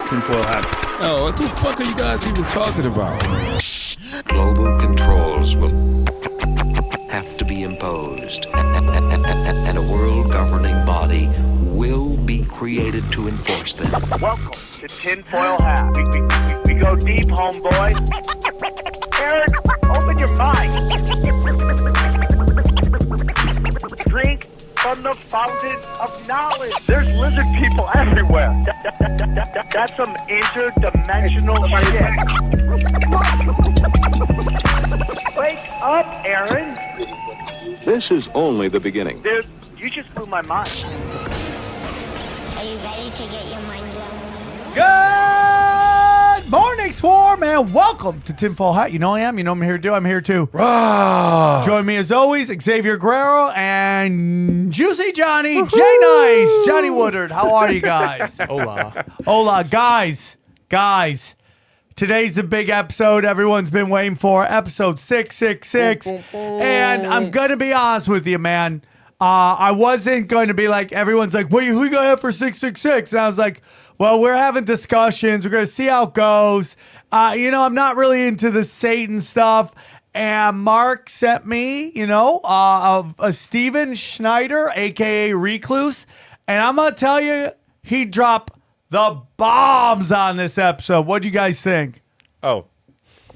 Tinfoil hat. Oh, what the fuck are you guys even talking about? Global controls will have to be imposed, and a world governing body will be created to enforce them. Welcome to Tinfoil Hat. We go deep, homeboy. Aaron, open your mind. Drink from the fountain of knowledge. There's lizard people everywhere. That's some interdimensional shit. Wake up, Aaron. This is only the beginning. Dude, you just blew my mind. Are you ready to get your mind blown? Good morning, Swarm, and welcome to Tinfoil Hat. You know I am. You know I'm here to do. I'm here too. Join me as always, Xavier Guerrero and Juicy Johnny, J Nice, Johnny Woodard. How are you guys? Hola, guys. Today's the big episode everyone's been waiting for, episode 666. And I'm gonna be honest with you, man. I wasn't going to be like, everyone's like, wait, who you gonna have for 666? And I was like, well, we're having discussions. We're going to see how it goes. I'm not really into the Satan stuff. And Mark sent me, a Steven Snider, a.k.a. Recluse. And I'm going to tell you, he dropped the bombs on this episode. What do you guys think? Oh,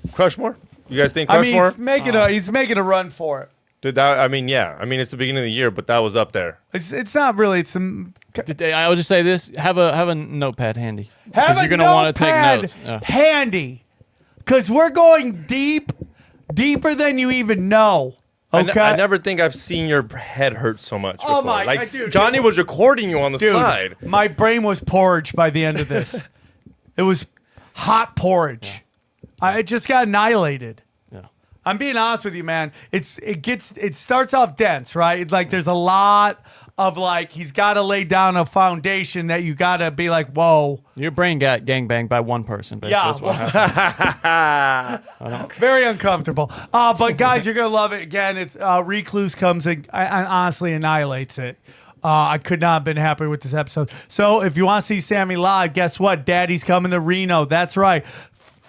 Crushmore? You guys think Crushmore? He's making a run for it. Dude, yeah. It's the beginning of the year, but that was up there. It's not really. It's some. I will just say this: have a notepad handy. Have a you're gonna want to take notes. Handy, because we're going deeper than you even know. Okay. I never think I've seen your head hurt so much before. Oh my God, dude, Johnny was recording you on the side. My brain was porridge by the end of this. It was hot porridge. Yeah. I just got annihilated. I'm being honest with you, man. It starts off dense, right? Like there's a lot of he's got to lay down a foundation that you got to be like, whoa. Your brain got gangbanged by one person. Basically. Yeah. That's what happened. Very uncomfortable. But guys, you're going to love it. Again, it's Recluse comes and honestly annihilates it. I could not have been happier with this episode. So if you want to see Sammy live, guess what? Daddy's coming to Reno. That's right.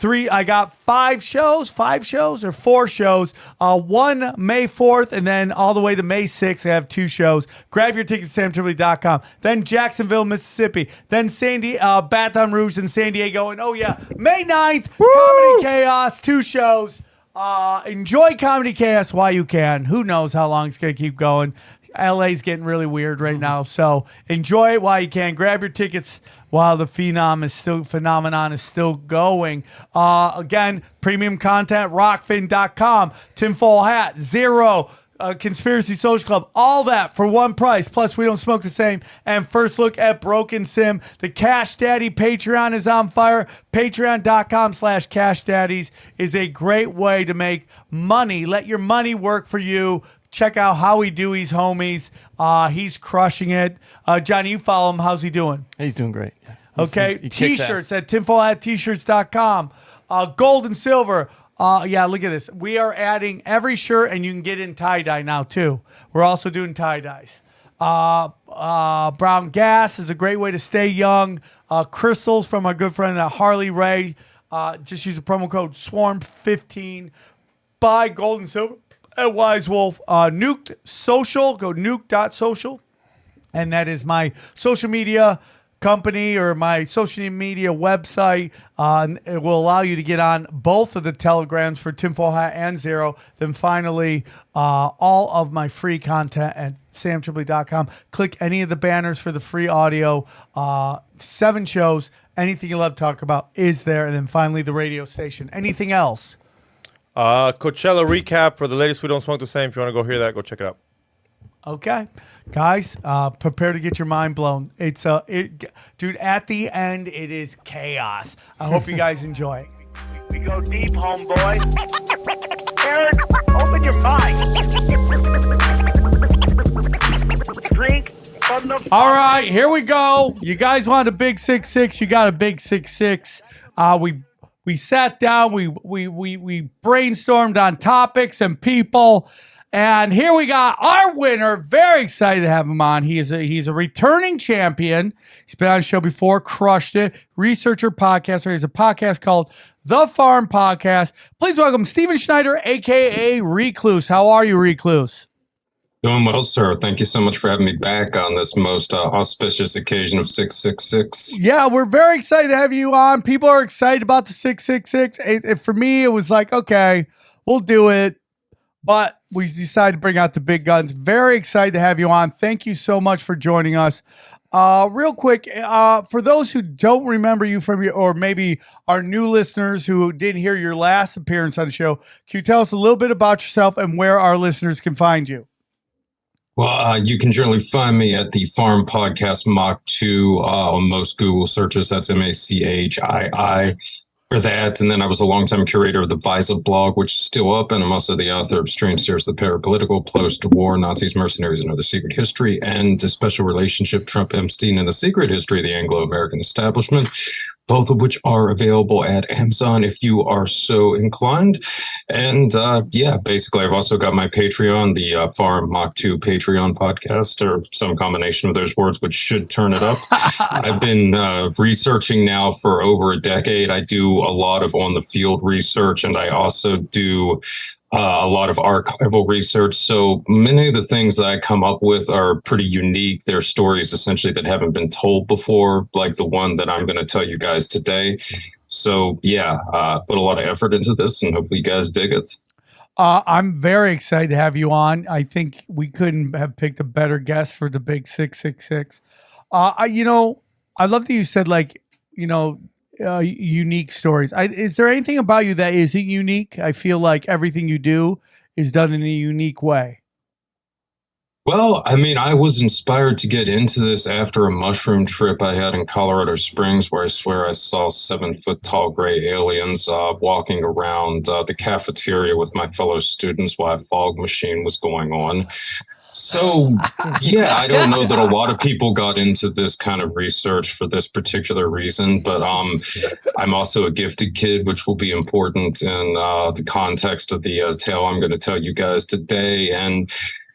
I got 4 shows. One May 4th, and then all the way to May 6th, I have 2 shows. Grab your tickets at samtripoli.com. Then Jacksonville, Mississippi. Then Baton Rouge and San Diego. And May 9th, Comedy Chaos, 2 shows. Enjoy Comedy Chaos while you can. Who knows how long it's going to keep going. LA's getting really weird right now, so enjoy it while you can. Grab your tickets while the phenomenon is still going. Again, premium content, rockfin.com, tinfoil hat, Zero, Conspiracy Social Club, all that for one price. Plus, we don't smoke the same. And first look at Broken Sim. The Cash Daddy Patreon is on fire. Patreon.com/CashDaddies is a great way to make money. Let your money work for you. Check out Howie Dewey's homies. He's crushing it. Johnny, you follow him. How's he doing? He's doing great. Okay. T-shirts at tinfoilhattshirts.com. Gold and silver. Look at this. We are adding every shirt, and you can get in tie-dye now, too. We're also doing tie-dyes. Brown gas is a great way to stay young. Crystals from our good friend Harley Ray. Just use the promo code SWARM15. Buy gold and silver at Wise Wolf. Nuked Social, go nuke.social. And that is my social media company or my social media website. It will allow you to get on both of the telegrams for Tinfoil Hat and Zero. Then finally, all of my free content at samtripoli.com. Click any of the banners for the free audio. 7 shows. Anything you love to talk about is there. And then finally, the radio station. Anything else? Coachella recap for the latest We Don't Smoke the Same. If you want to go hear that, go check it out. Okay, guys, prepare to get your mind blown. Dude, at the end, it is chaos. I hope you guys enjoy it. We go deep, homeboy. Aaron, open your mind. Drink from the. All right, here we go. You guys want a big 6-6? You got a big 6-6. We sat down. We brainstormed on topics and people. And here we got our winner. Very excited to have him on. He's a returning champion. He's been on the show before, crushed it. Researcher, podcaster. He has a podcast called The Farm Podcast. Please welcome Steven Snider, a.k.a. Recluse. How are you, Recluse? Doing well, sir. Thank you so much for having me back on this most auspicious occasion of 666. Yeah, we're very excited to have you on. People are excited about the 666. For me, it was like, okay, we'll do it. But we decided to bring out the big guns. Very excited to have you on. Thank you so much for joining us. Real quick, for those who don't remember you from your, or maybe our new listeners who didn't hear your last appearance on the show, can you tell us a little bit about yourself and where our listeners can find you? Well, you can generally find me at the Farm Podcast Mach 2 on most Google searches. That's MACHII for that. And then I was a longtime curator of the Visa blog, which is still up. And I'm also the author of Strange Series, The Parapolitical, Post-War, Nazis, Mercenaries, and Other Secret History, and A Special Relationship, Trump, Epstein, and the Secret History of the Anglo-American Establishment, both of which are available at Amazon if you are so inclined. And basically, I've also got my Patreon, the Farm Mach 2 Patreon podcast, or some combination of those words, which should turn it up. I've been researching now for over a decade. I do a lot of on-the-field research, and I also do a lot of archival research. So many of the things that I come up with are pretty unique. They're stories essentially that haven't been told before, like the one that I'm going to tell you guys today. So put a lot of effort into this, and hopefully you guys dig it. I'm very excited to have you on. I think we couldn't have picked a better guest for the big 666. I love that you said unique stories. Is there anything about you that isn't unique? I feel like everything you do is done in a unique way. Well, I mean, I was inspired to get into this after a mushroom trip I had in Colorado Springs, where I swear I saw 7-foot-tall gray aliens walking around the cafeteria with my fellow students while a fog machine was going on. So, I don't know that a lot of people got into this kind of research for this particular reason, but I'm also a gifted kid, which will be important in the context of the tale I'm going to tell you guys today. And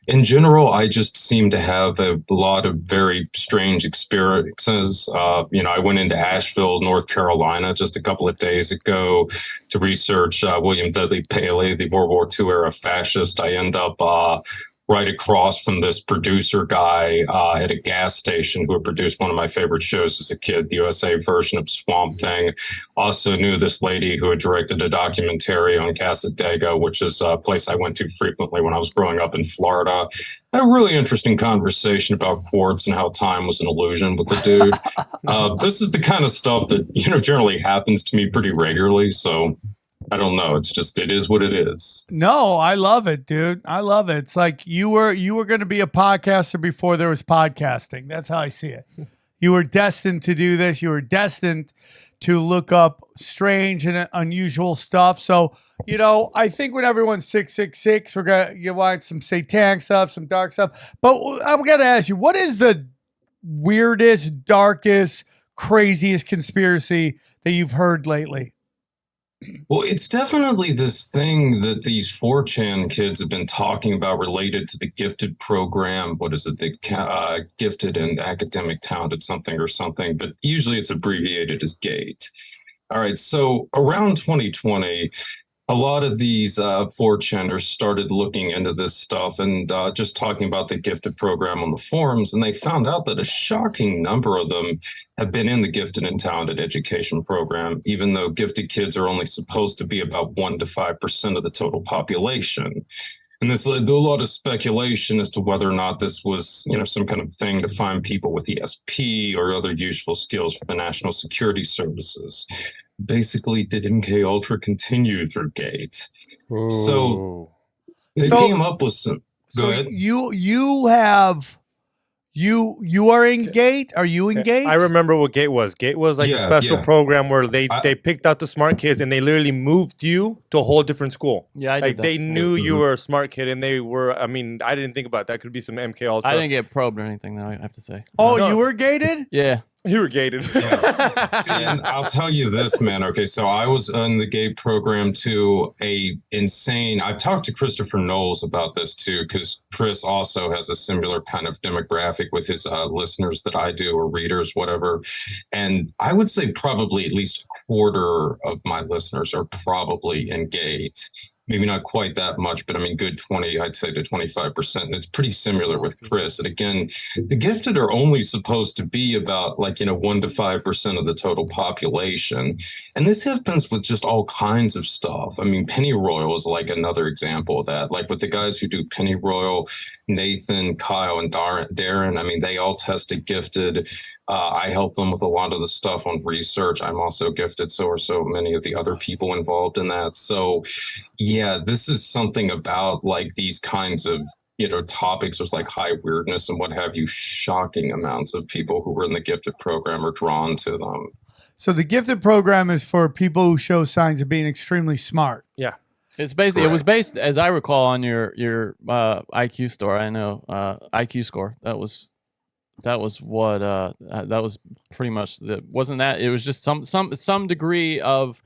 in general, I just seem to have a lot of very strange experiences. I went into Asheville, North Carolina, just a couple of days ago to research William Dudley Paley, the World War II era fascist. I end up right across from this producer guy at a gas station who had produced one of my favorite shows as a kid, the USA version of Swamp Thing. Also knew this lady who had directed a documentary on Casadega, which is a place I went to frequently when I was growing up in Florida. Had a really interesting conversation about quartz and how time was an illusion with the dude. This is the kind of stuff that, generally happens to me pretty regularly. So I don't know. It's just, it is what it is. No, I love it, dude. I love it. It's like you were going to be a podcaster before there was podcasting. That's how I see it. You were destined to do this. You were destined to look up strange and unusual stuff. So, I think when everyone's 666, you want some satanic stuff, some dark stuff. But I'm going to ask you, what is the weirdest, darkest, craziest conspiracy that you've heard lately? Well, it's definitely this thing that these 4chan kids have been talking about related to the gifted program. What is it? The gifted and academic talented something or something, but usually it's abbreviated as GATE. All right. So around 2020, a lot of these 4chaners started looking into this stuff and just talking about the gifted program on the forums. And they found out that a shocking number of them have been in the gifted and talented education program, even though gifted kids are only supposed to be about 1% to 5% of the total population. And this led to a lot of speculation as to whether or not this was, some kind of thing to find people with ESP or other useful skills for the national security services. Basically, did MK Ultra continue through GATE? Ooh. So they came up with some. Go ahead. You are in GATE? Are you in GATE? I remember what GATE was. GATE was like a special program where they picked out the smart kids and they literally moved you to a whole different school. Yeah, I did that. They knew you were a smart kid and they were, I didn't think about that. Could be some MK Ultra. I didn't get probed or anything, though, I have to say. Oh, you were gated? Yeah. You were gated. Yeah. See, and I'll tell you this, man. Okay, so I was in the gate program too. I've talked to Christopher Knowles about this too, because Chris also has a similar kind of demographic with his listeners that I do, or readers, whatever. And I would say probably at least a quarter of my listeners are probably in gate. Maybe not quite that much, but I mean, good 20, I'd say to 25%. And it's pretty similar with Chris. And again, the gifted are only supposed to be about 1 to 5% of the total population. And this happens with just all kinds of stuff. I mean, pennyroyal is like another example of that. Like with the guys who do pennyroyal, Nathan, Kyle, and Darren, I mean, they all tested gifted. I help them with a lot of the stuff on research. I'm also gifted, so are so many of the other people involved in that. So, yeah, this is something about these kinds of topics with high weirdness and what have you. Shocking amounts of people who were in the gifted program are drawn to them. So the gifted program is for people who show signs of being extremely smart. Yeah. It's basically Correct. It was based, as I recall, on your IQ score. I know IQ score. That was what that was pretty much wasn't that it was just some degree of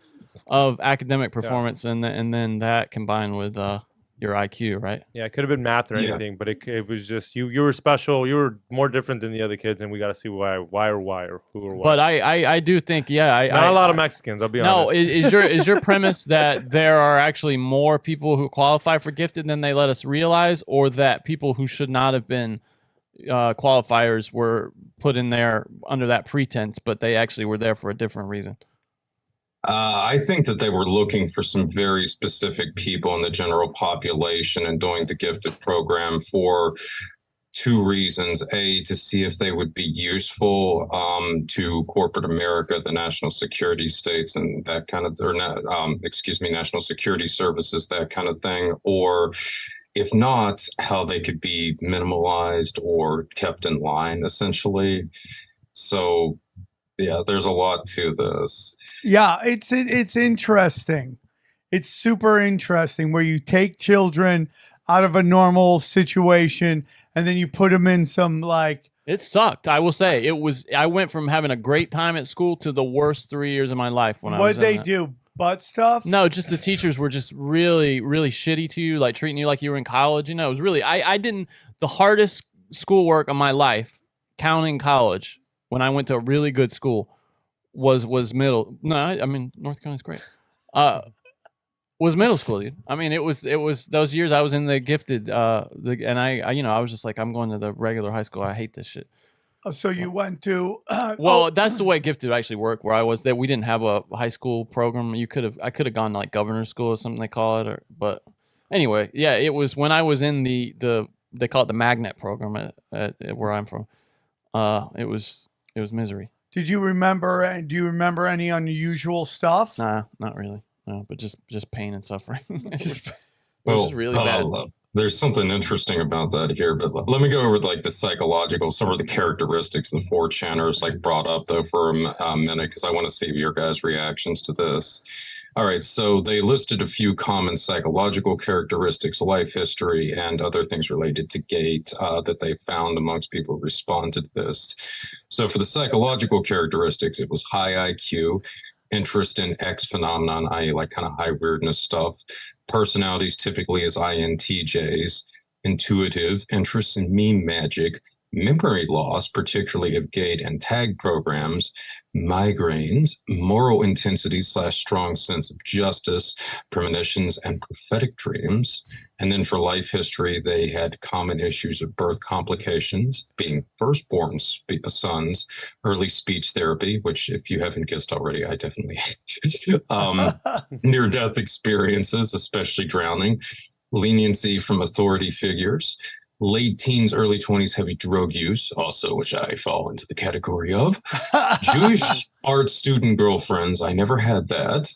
academic performance, and then that combined with your IQ, right? Yeah, it could have been math or anything, but it was just you were special. You were more different than the other kids, and we got to see why or who or why. But I do think not a lot of Mexicans. I'll be honest. No, is your premise that there are actually more people who qualify for gifted than they let us realize, or that people who should not have been qualifiers were put in there under that pretense, but they actually were there for a different reason? I think that they were looking for some very specific people in the general population and doing the gifted program for two reasons. A, to see if they would be useful to corporate America, the national security states, and that kind of, national security services, that kind of thing. Or if not, how they could be minimalized or kept in line, essentially. So, yeah, there's a lot to this. Yeah, it's interesting. It's super interesting where you take children out of a normal situation and then you put them in some It sucked. I will say I went from having a great time at school to the worst 3 years of my life when I was. What'd they do? Butt stuff? No, just the teachers were just really, really shitty to you, treating you like you were in college. It was really, I didn't, the hardest schoolwork of my life, counting college, when I went to a really good school, was middle. No, I mean, North Carolina's great. Was middle school, dude. I mean, it was those years I was in the gifted, and I was just I'm going to the regular high school. I hate this shit. So you went to that's the way gifted actually worked. Where I was, that we didn't have a high school program. I could have gone to governor's school or something they call it. But anyway, yeah, it was when I was in the they call it the magnet program at where I'm from. It was misery. Do you remember any unusual stuff? Nah, not really. No, but just pain and suffering. It was really bad. There's something interesting about that here, but let me go over the psychological, some of the characteristics the 4chaners brought up though for a minute, because I want to see your guys' reactions to this. All right, so they listed a few common psychological characteristics, life history, and other things related to gate that they found amongst people who responded to this. So for the psychological characteristics, it was high IQ, interest in X phenomenon, i.e. kind of high weirdness stuff. Personalities typically as INTJs, intuitive, interest in meme magic, memory loss, particularly of gate and tag programs, migraines, moral intensity / strong sense of justice, premonitions, and prophetic dreams. And then for life history, they had common issues of birth complications, being firstborn sons, early speech therapy, which if you haven't guessed already, I definitely hate. Near-death experiences, especially drowning, leniency from authority figures, late teens, early 20s, heavy drug use, also, which I fall into the category of. Jewish art student girlfriends, I never had that.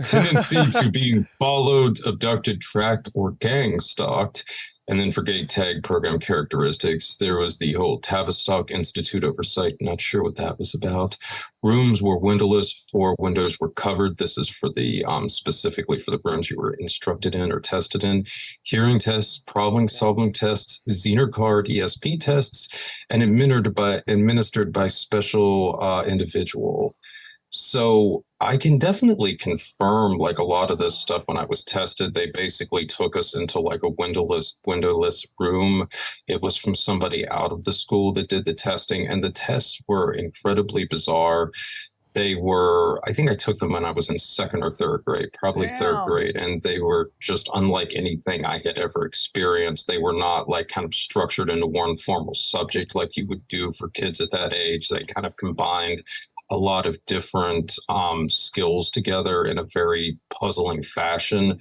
Tendency to being followed, abducted, tracked, or gang stalked. And then for gate tag program characteristics, there was the whole Tavistock Institute oversight. Not sure what that was about. Rooms were windowless or windows were covered. This is for the specifically for the rooms you were instructed in or tested in. Hearing tests, problem-solving tests, Zener card ESP tests, and administered by special individual. So I can definitely confirm like a lot of this stuff when I was tested. They basically took us into like a windowless room. It was from somebody out of the school that did the testing, and the tests were incredibly bizarre. They were, I think I took them when I was in second or third grade, probably third grade, and they were just unlike anything I had ever experienced. They were not like kind of structured into one formal subject like you would do for kids at that age. They kind of combined a lot of different skills together in a very puzzling fashion.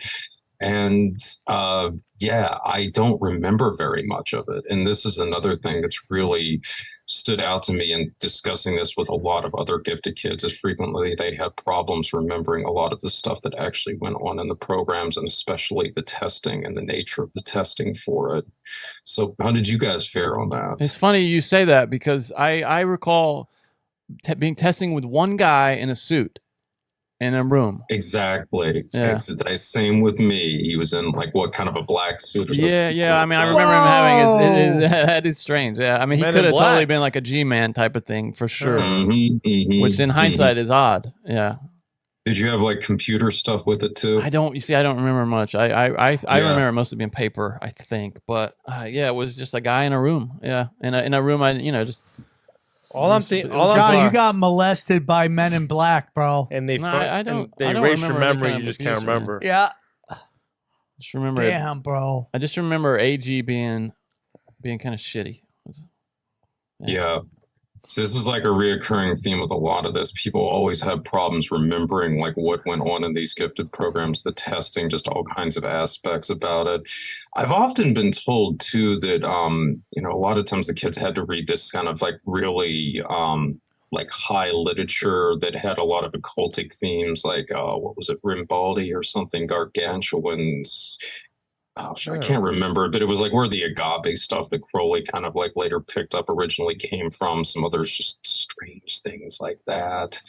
And I don't remember very much of it. And this is another thing that's really stood out to me in discussing this with a lot of other gifted kids, is frequently they have problems remembering a lot of the stuff that actually went on in the programs, and especially the testing and the nature of the testing for it. So how did you guys fare on that? It's funny you say that, because I recall being testing with one guy in a suit in a room. Exactly. Yeah. It's the same with me. He was in like what kind of a black suit? Or Yeah. I mean, I remember him having that is strange. Yeah. I mean, he could have totally been like a G-man type of thing for sure. Which in hindsight is odd. Yeah. Did you have like computer stuff with it too? I don't remember much. I remember it must have been paper, I think. But it was just a guy in a room. Yeah. In a room, John, you got molested by men in black, bro. And they erased your memory. You just can't remember. Yeah. Just remember. Damn, bro. I just remember AG being kind of shitty. Yeah. So this is like a reoccurring theme with a lot of this. People always have problems remembering like what went on in these gifted programs, the testing, just all kinds of aspects about it. I've often been told too that, a lot of times the kids had to read this kind of like really like high literature that had a lot of occultic themes, like what was it, Rimbaldi or something, Gargantuans. Oh, sure. I can't remember, but it was like where the agave stuff that Crowley kind of like later picked up originally came from. Some others just strange things like that.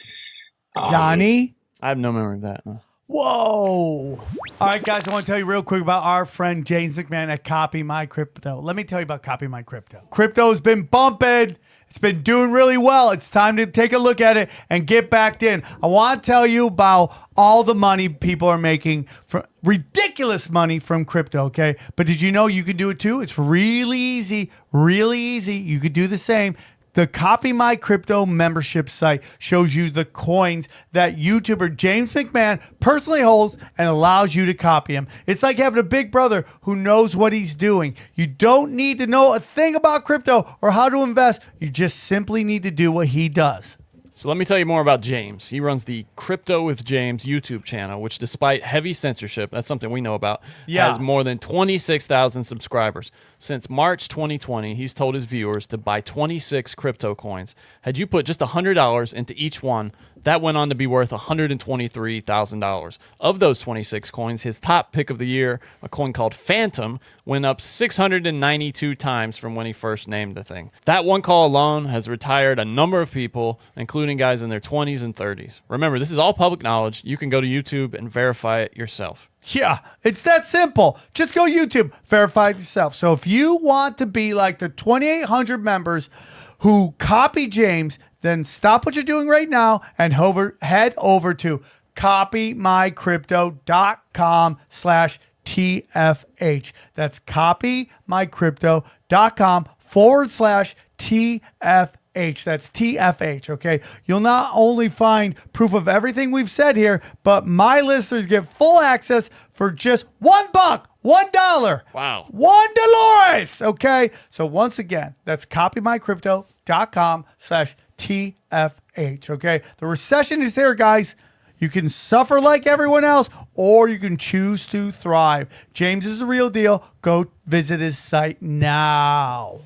Johnny? I have no memory of that. No. Whoa. All right, guys, I want to tell you real quick about our friend James McMahon at Copy My Crypto. Let me tell you about Copy My Crypto. Crypto's been bumping. It's been doing really well. It's time to take a look at it and get back in. I want to tell you about all the money people are making, from ridiculous money from crypto, okay? But did you know you can do it too? It's really easy, really easy. You could do the same. The Copy My Crypto membership site shows you the coins that YouTuber James McMahon personally holds and allows you to copy him. It's like having a big brother who knows what he's doing. You don't need to know a thing about crypto or how to invest. You just simply need to do what he does. So let me tell you more about James. He runs the Crypto with James YouTube channel, which despite heavy censorship, that's something we know about, has more than 26,000 subscribers. Since March 2020, he's told his viewers to buy 26 crypto coins. Had you put just $100 into each one, that went on to be worth $123,000. Of those 26 coins, his top pick of the year, a coin called Phantom, went up 692 times from when he first named the thing. That one call alone has retired a number of people, including guys in their 20s and 30s. Remember, this is all public knowledge. You can go to YouTube and verify it yourself. Yeah, it's that simple. Just go YouTube, verify it yourself. So if you want to be like the 2,800 members who copy James, then stop what you're doing right now and head over to copymycrypto.com/TFH. That's copymycrypto.com/TFH. That's TFH, okay? You'll not only find proof of everything we've said here, but my listeners get full access for just $1, $1. Wow. $1, okay? So once again, that's copymycrypto.com/TFH, okay? The recession is here, guys. You can suffer like everyone else, or you can choose to thrive. James is the real deal. Go visit his site now.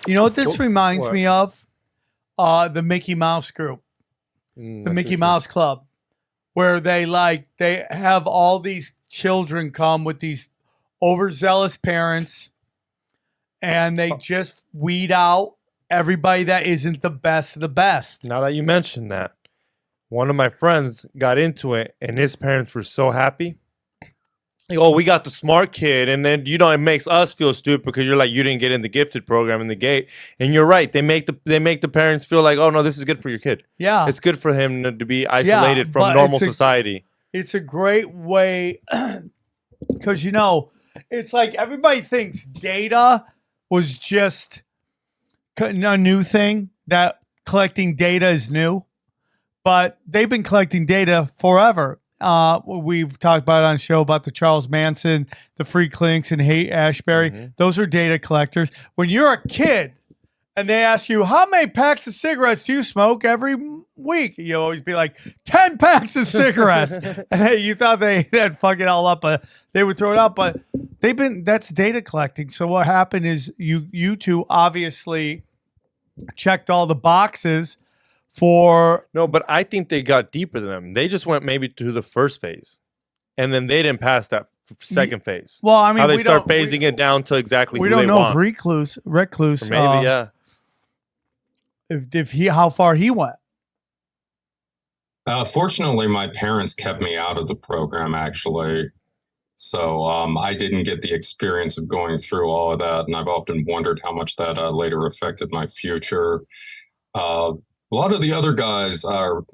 You know what this reminds me of? The Mickey Mouse group, the Mickey Mouse Club, where they have all these children come with these overzealous parents, and they just weed out everybody that isn't the best of the best. Now that you mentioned that, one of my friends got into it, and his parents were so happy. Like, oh, we got the smart kid, and then it makes us feel stupid because you're like, you didn't get in the gifted program in the gate, and you're right. They make the parents feel like, oh no, this is good for your kid. Yeah, it's good for him to be isolated from normal society. It's a great way because it's like everybody thinks data was just a new thing, that collecting data is new, but they've been collecting data forever. We've talked about it on the show about the Charles Manson, the Free Clinks, and Haight Ashbury. Mm-hmm. Those are data collectors. When you're a kid and they ask you, how many packs of cigarettes do you smoke every week? You always be like, 10 packs of cigarettes. And you thought they'd fuck it all up, but they would throw it out. But that's data collecting. So what happened is you two obviously checked all the boxes for... No, but I think they got deeper than them. They just went maybe to the first phase, and then they didn't pass that second phase. Well, I mean, how they start phasing it down to exactly we who don't they know want. If Recluse, or maybe, yeah. If how far he went. Fortunately, my parents kept me out of the program, actually. So I didn't get the experience of going through all of that, and I've often wondered how much that later affected my future. A lot of the other guys,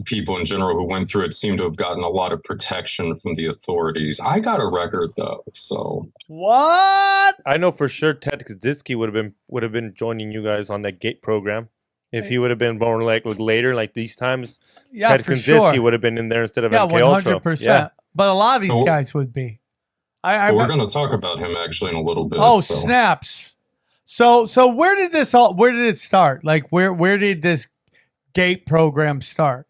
people in general who went through it, seem to have gotten a lot of protection from the authorities. I got a record though, so what? I know for sure Ted Kaczynski would have been joining you guys on that gate program if he would have been born like later, like these times. Yeah, Ted Kaczynski would have been in there instead of MK Ultra. 100%. Yeah, but a lot of these guys would be. We're going to talk about him actually in a little bit. Oh, snaps! So where did it start? Like where did this gate program start?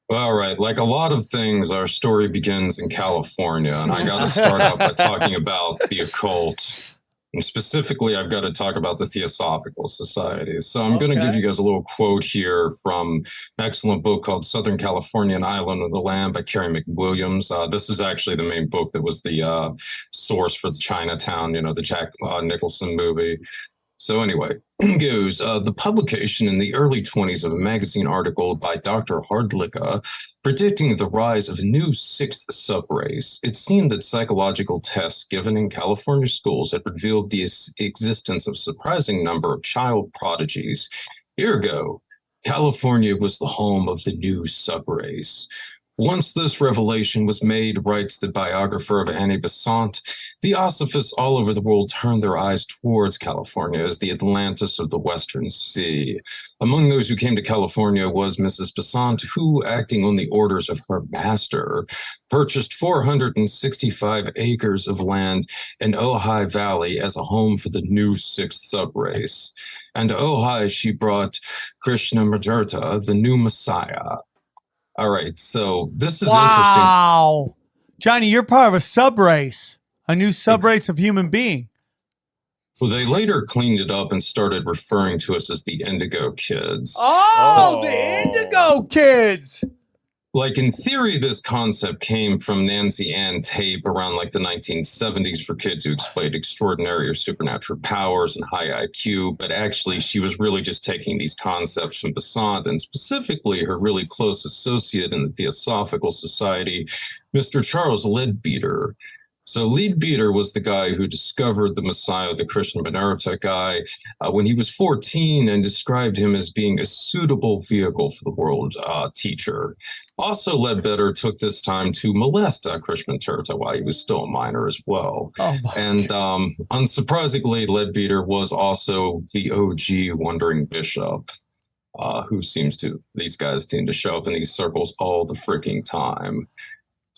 All right, like a lot of things, our story begins in California, and I got to start out by talking about the occult. And specifically, I've got to talk about the Theosophical Society. So I'm going to give you guys a little quote here from an excellent book called Southern California, an Island of the Land by Carrie McWilliams. This is actually the main book that was the source for the Chinatown, the Jack Nicholson movie. So anyway, it goes, the publication in the early 20s of a magazine article by Dr. Hardlicka predicting the rise of a new sixth subrace. It seemed that psychological tests given in California schools had revealed the existence of a surprising number of child prodigies. Ergo, California was the home of the new subrace. Once this revelation was made, writes the biographer of Annie Besant, theosophists all over the world turned their eyes towards California as the Atlantis of the Western Sea. Among those who came to California was Mrs. Besant, who, acting on the orders of her master, purchased 465 acres of land in Ojai Valley as a home for the new sixth subrace. And to Ojai, she brought Krishnamurti, the new Messiah. All right, so this is interesting. Wow. Johnny, you're part of a subrace, a new subrace of human being. Well, they later cleaned it up and started referring to us as the Indigo Kids. Oh, the Indigo Kids. Like, in theory, this concept came from Nancy Ann Tape around like the 1970s for kids who displayed extraordinary or supernatural powers and high IQ. But actually, she was really just taking these concepts from Besant, and specifically her really close associate in the Theosophical Society, Mr. Charles Leadbeater. So Leadbeater was the guy who discovered the Messiah, the Krishnamurti guy, when he was 14, and described him as being a suitable vehicle for the world teacher. Also, Leadbeater took this time to molest Krishnamurti while he was still a minor as well. And unsurprisingly, Leadbeater was also the OG Wandering Bishop, these guys tend to show up in these circles all the freaking time.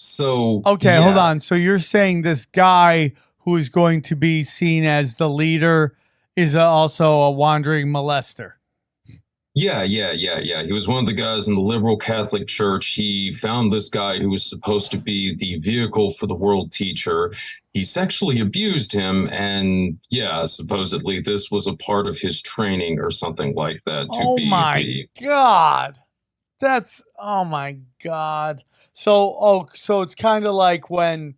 So okay, hold on. So you're saying this guy who is going to be seen as the leader is also a wandering molester? Yeah. He was one of the guys in the liberal Catholic Church. He found this guy who was supposed to be the vehicle for the world teacher. He sexually abused him, and supposedly this was a part of his training or something like that. Oh my God. So it's kind of like when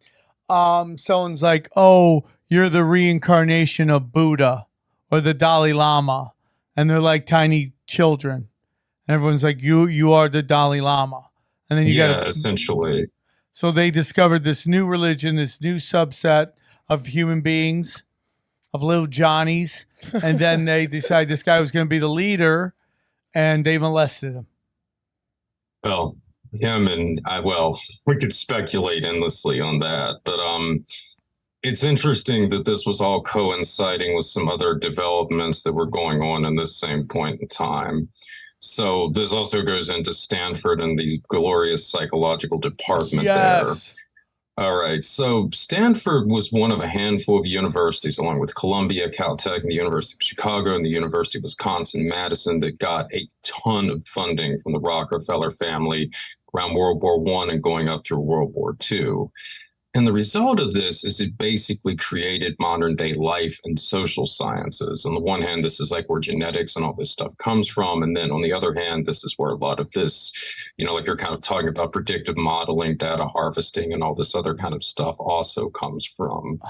someone's like, "Oh, you're the reincarnation of Buddha," or the Dalai Lama, and they're like tiny children. And everyone's like, you are the Dalai Lama. And then you got essentially. So they discovered this new religion, this new subset of human beings, of little Johnnies. And then they decided this guy was going to be the leader, and they molested him. Well, him and we could speculate endlessly on that, but it's interesting that this was all coinciding with some other developments that were going on in this same point in time. So this also goes into Stanford and the glorious psychological department there. All right. So Stanford was one of a handful of universities, along with Columbia, Caltech, and the University of Chicago, and the University of Wisconsin-Madison, that got a ton of funding from the Rockefeller family around World War I and going up through World War II. And the result of this is it basically created modern day life and social sciences. On the one hand, this is like where genetics and all this stuff comes from. And then on the other hand, this is where a lot of this, like you're kind of talking about predictive modeling, data harvesting, and all this other kind of stuff also comes from.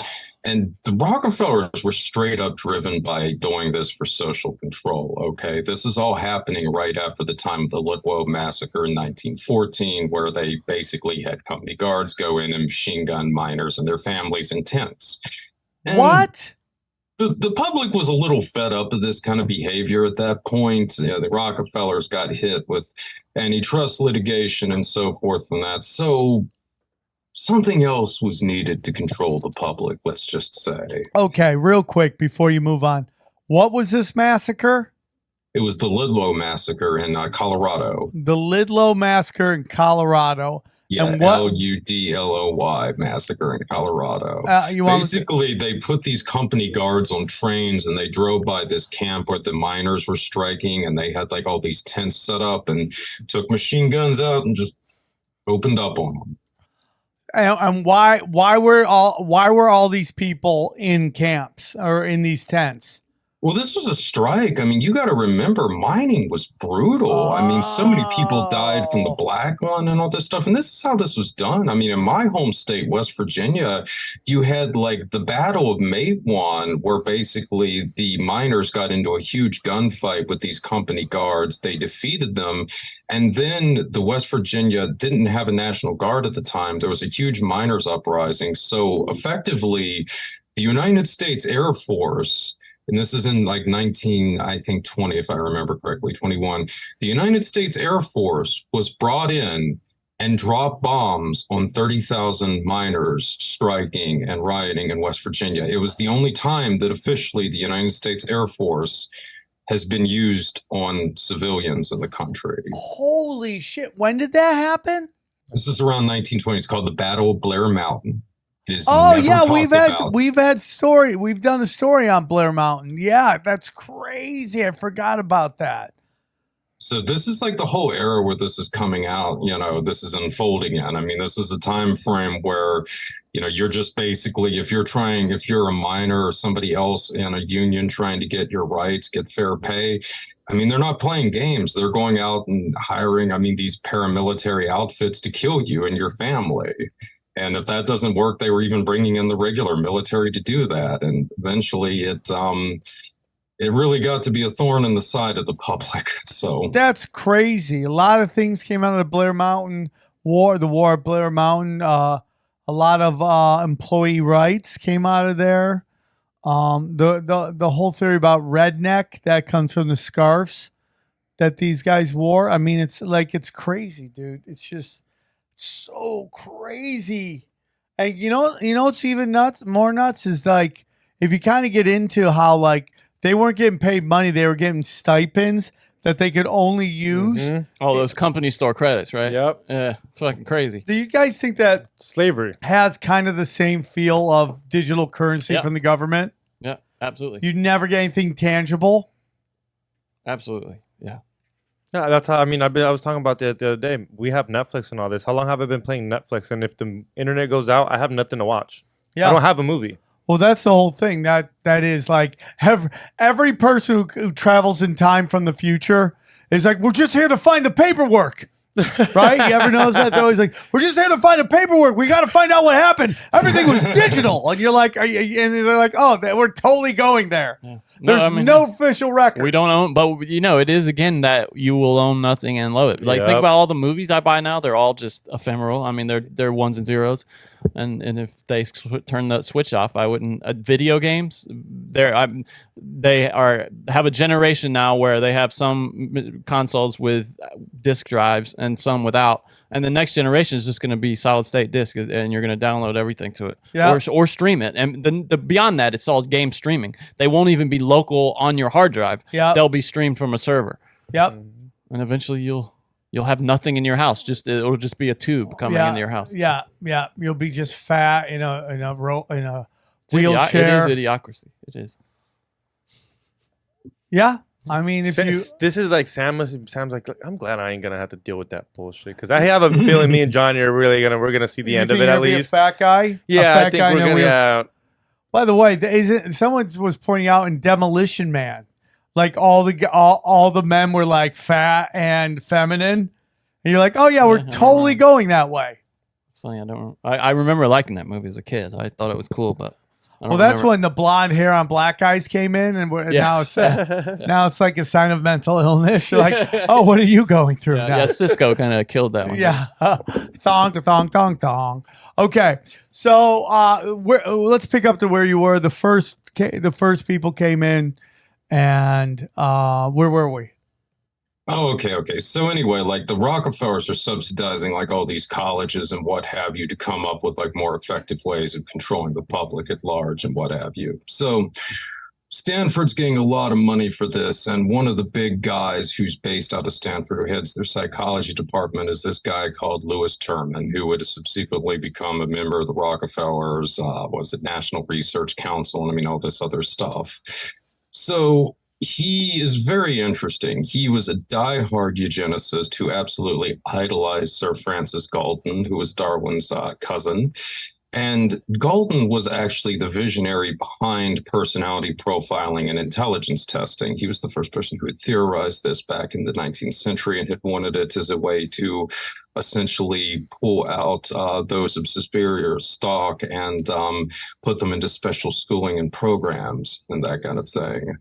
And the Rockefellers were straight up driven by doing this for social control. Okay, this is all happening right after the time of the Ludlow massacre in 1914, where they basically had company guards go in and machine gun miners and their families in tents. And what? The public was a little fed up of this kind of behavior at that point. The Rockefellers got hit with antitrust litigation and so forth from that. So something else was needed to control the public, let's just say. Okay, real quick before you move on. What was this massacre? It was the Ludlow massacre in Colorado. The Ludlow massacre in Colorado. Yeah, and what, Ludloy massacre in Colorado. Basically, they put these company guards on trains and they drove by this camp where the miners were striking, and they had like all these tents set up and took machine guns out and just opened up on them. And why were all these people in camps or in these tents? Well, this was a strike. I mean, you got to remember, mining was brutal. I mean, so many people died from the black lung and all this stuff. And this is how this was done. I mean, in my home state, West Virginia, you had like the Battle of Matewan, where basically the miners got into a huge gunfight with these company guards. They defeated them. And then the West Virginia didn't have a National Guard at the time. There was a huge miners' uprising. So effectively, the United States Air Force, and this is in like 20, if I remember correctly, 21. The United States Air Force was brought in and dropped bombs on 30,000 miners striking and rioting in West Virginia. It was the only time that officially the United States Air Force has been used on civilians in the country. Holy shit. When did that happen? This is around 1920. It's called the Battle of Blair Mountain. We've done a story on Blair Mountain. Yeah, that's crazy. I forgot about that. So this is like the whole era where this is coming out, this is unfolding in. I mean, this is a time frame where, you're just basically, if you're a miner or somebody else in a union trying to get your rights, get fair pay, I mean, they're not playing games. They're going out and hiring, these paramilitary outfits to kill you and your family. And if that doesn't work, they were even bringing in the regular military to do that. And eventually it really got to be a thorn in the side of the public. So that's crazy. A lot of things came out of the Blair Mountain War, the War of Blair Mountain. A lot of employee rights came out of there. The whole theory about redneck, that comes from the scarves that these guys wore. I mean, it's crazy, dude. It's just so crazy. And it's even more nuts is like, if you kind of get into how like they weren't getting paid money, they were getting stipends that they could only use. Mm-hmm. Oh, those company store credits, right? Yep. Yeah, it's fucking crazy. Do you guys think that slavery has kind of the same feel of digital currency from the government? Yeah, absolutely. You never get anything tangible? Absolutely. Yeah. Yeah, that's how. I was talking about the other day. We have Netflix and all this. How long have I been playing Netflix? And if the internet goes out, I have nothing to watch. Yeah. I don't have a movie. Well, that's the whole thing. That is like every person who travels in time from the future is like, we're just here to find the paperwork. Right? You ever notice that? They're always like, we're just here to find the paperwork. We got to find out what happened. Everything was digital. And you're like, and they're like, oh, we're totally going there. Yeah. There's no official record. We don't own, but it is again that you will own nothing and love it. Like think about all the movies I buy now; they're all just ephemeral. I mean, they're ones and zeros, and if they turn the switch off, I wouldn't. Video games, they have a generation now where they have some consoles with disc drives and some without. And the next generation is just going to be solid state disk, and you're going to download everything to it, or stream it. And then beyond that, it's all game streaming. They won't even be local on your hard drive. They'll be streamed from a server. Yep. And eventually, you'll have nothing in your house. It'll just be a tube coming into your house. Yeah. You'll be just fat in a It wheelchair. is idiocracy. It is. Yeah. I mean, if this is like Sam's like, I'm glad I ain't gonna have to deal with that bullshit because I have a feeling me and Johnny are really we're gonna see the end of it at least. A fat guy, yeah, I think we're gonna. Yeah. By the way, someone was pointing out in Demolition Man, like all the men were like fat and feminine, and you're like, oh yeah, we're totally going that way. It's funny. I remember liking that movie as a kid. I thought it was cool, but. Well, that's when the blonde hair on black guys came in, and now it's like a sign of mental illness. You're like, oh, what are you going through now? Yeah, Cisco kind of killed that one. Yeah, thong, thong, thong, thong. Okay, so let's pick up to where you were. The first people came in, and where were we? Oh, okay. So anyway, like the Rockefellers are subsidizing like all these colleges and what have you to come up with like more effective ways of controlling the public at large and what have you. So Stanford's getting a lot of money for this. And one of the big guys who's based out of Stanford who heads their psychology department is this guy called Lewis Terman, who would subsequently become a member of the Rockefellers, National Research Council, and all this other stuff. So he is very interesting. He was a diehard eugenicist who absolutely idolized Sir Francis Galton, who was Darwin's cousin. And Galton was actually the visionary behind personality profiling and intelligence testing. He was the first person who had theorized this back in the 19th century and had wanted it as a way to essentially pull out those of superior stock and put them into special schooling and programs and that kind of thing.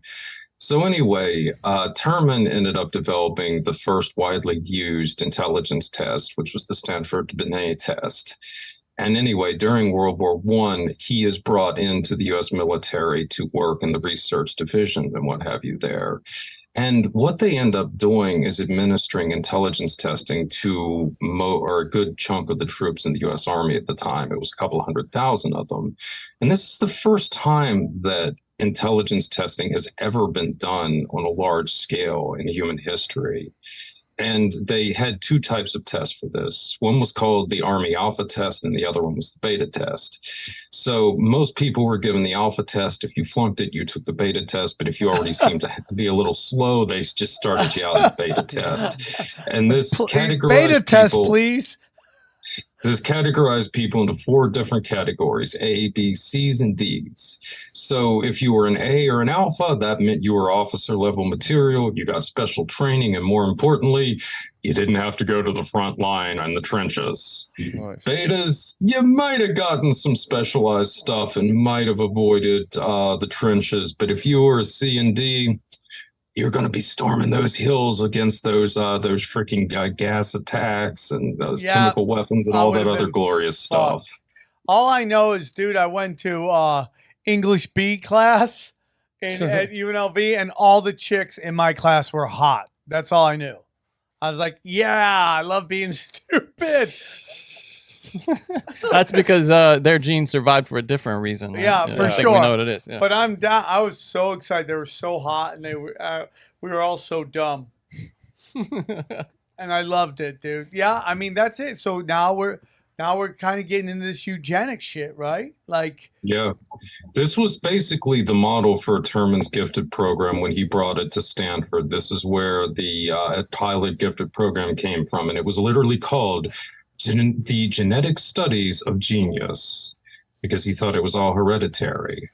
So anyway, Terman ended up developing the first widely used intelligence test, which was the Stanford-Binet test. And anyway, during World War I, he is brought into the U.S. military to work in the research division and what have you there. And what they end up doing is administering intelligence testing to a good chunk of the troops in the U.S. Army at the time. It was a couple 100,000 of them. And this is the first time that intelligence testing has ever been done on a large scale in human history. And they had two types of tests for this. One was called the Army Alpha test, and the other one was the Beta test. So most people were given the Alpha test. If you flunked it, you took the Beta test. But if you already seemed to be a little slow, they just started you out in the Beta test. And this categorized Beta test, please. This categorized people into four different categories: A, B, C's, and D's. So if you were an A or an Alpha, that meant you were officer level material, you got special training, and more importantly, you didn't have to go to the front line and the trenches. Nice. Betas, you might have gotten some specialized stuff and might have avoided the trenches, but if you were a C and D, you're going to be storming those hills against those freaking gas attacks and those chemical weapons and all that other glorious stuff. All I know is, dude, I went to English B class at UNLV, and all the chicks in my class were hot. That's all I knew. I was like, yeah, I love being stupid. That's because their genes survived for a different reason. Right? Yeah, for I sure. think we know what it is. Yeah. But I'm down. I was so excited. They were so hot, and we were all so dumb. And I loved it, dude. Yeah, I mean that's it. So now we're kind of getting into this eugenics shit, right? Like, yeah, this was basically the model for Terman's gifted program when he brought it to Stanford. This is where the pilot gifted program came from, and it was literally called the genetic studies of genius, because he thought it was all hereditary.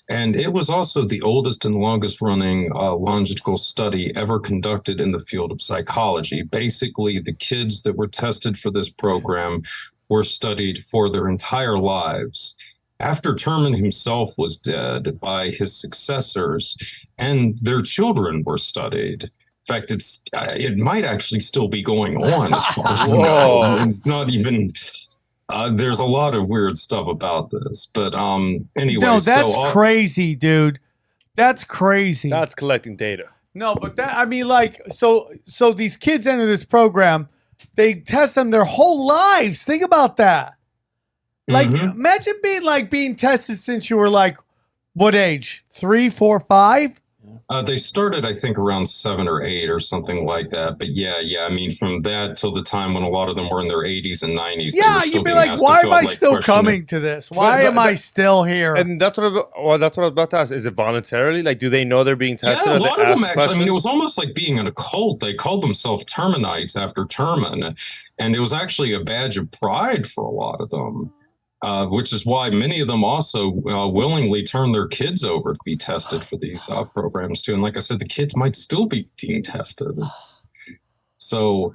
And it was also the oldest and longest running longitudinal study ever conducted in the field of psychology. Basically, the kids that were tested for this program were studied for their entire lives. And they after Terman himself was dead, by his successors, and their children were studied. In fact, it might actually still be going on as far as we know. It's not even. There's a lot of weird stuff about this, but anyway. No, that's crazy, dude. That's crazy. That's collecting data. No, but so these kids enter this program, they test them their whole lives. Think about that. Like, imagine being tested since you were like, what age? 3, 4, 5? They started, I think, around 7 or 8 or something like that. But yeah. I mean, from that till the time when a lot of them were in their 80s and 90s. Yeah, you'd be like, why am I still coming to this? Why am I still here? And that's what I was about to ask. Is it voluntarily? Like, do they know they're being tested? Yeah, a lot of them actually. I mean, it was almost like being in a cult. They called themselves Terminites after Terman, and it was actually a badge of pride for a lot of them. Which is why many of them also willingly turn their kids over to be tested for these programs too. And like I said, the kids might still be being tested. So,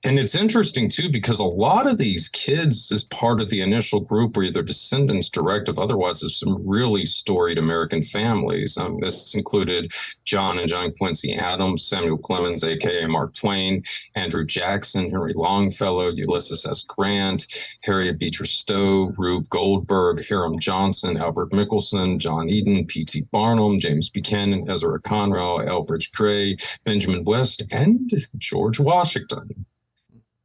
and it's interesting too, because a lot of these kids as part of the initial group were either descendants direct of otherwise of some really storied American families. This included John and John Quincy Adams, Samuel Clemens, aka Mark Twain, Andrew Jackson, Henry Longfellow, Ulysses S. Grant, Harriet Beecher Stowe, Rube Goldberg, Hiram Johnson, Albert Mickelson, John Eden, P.T. Barnum, James Buchanan, Ezra Conroe, Elbridge Gray, Benjamin West, and George Washington.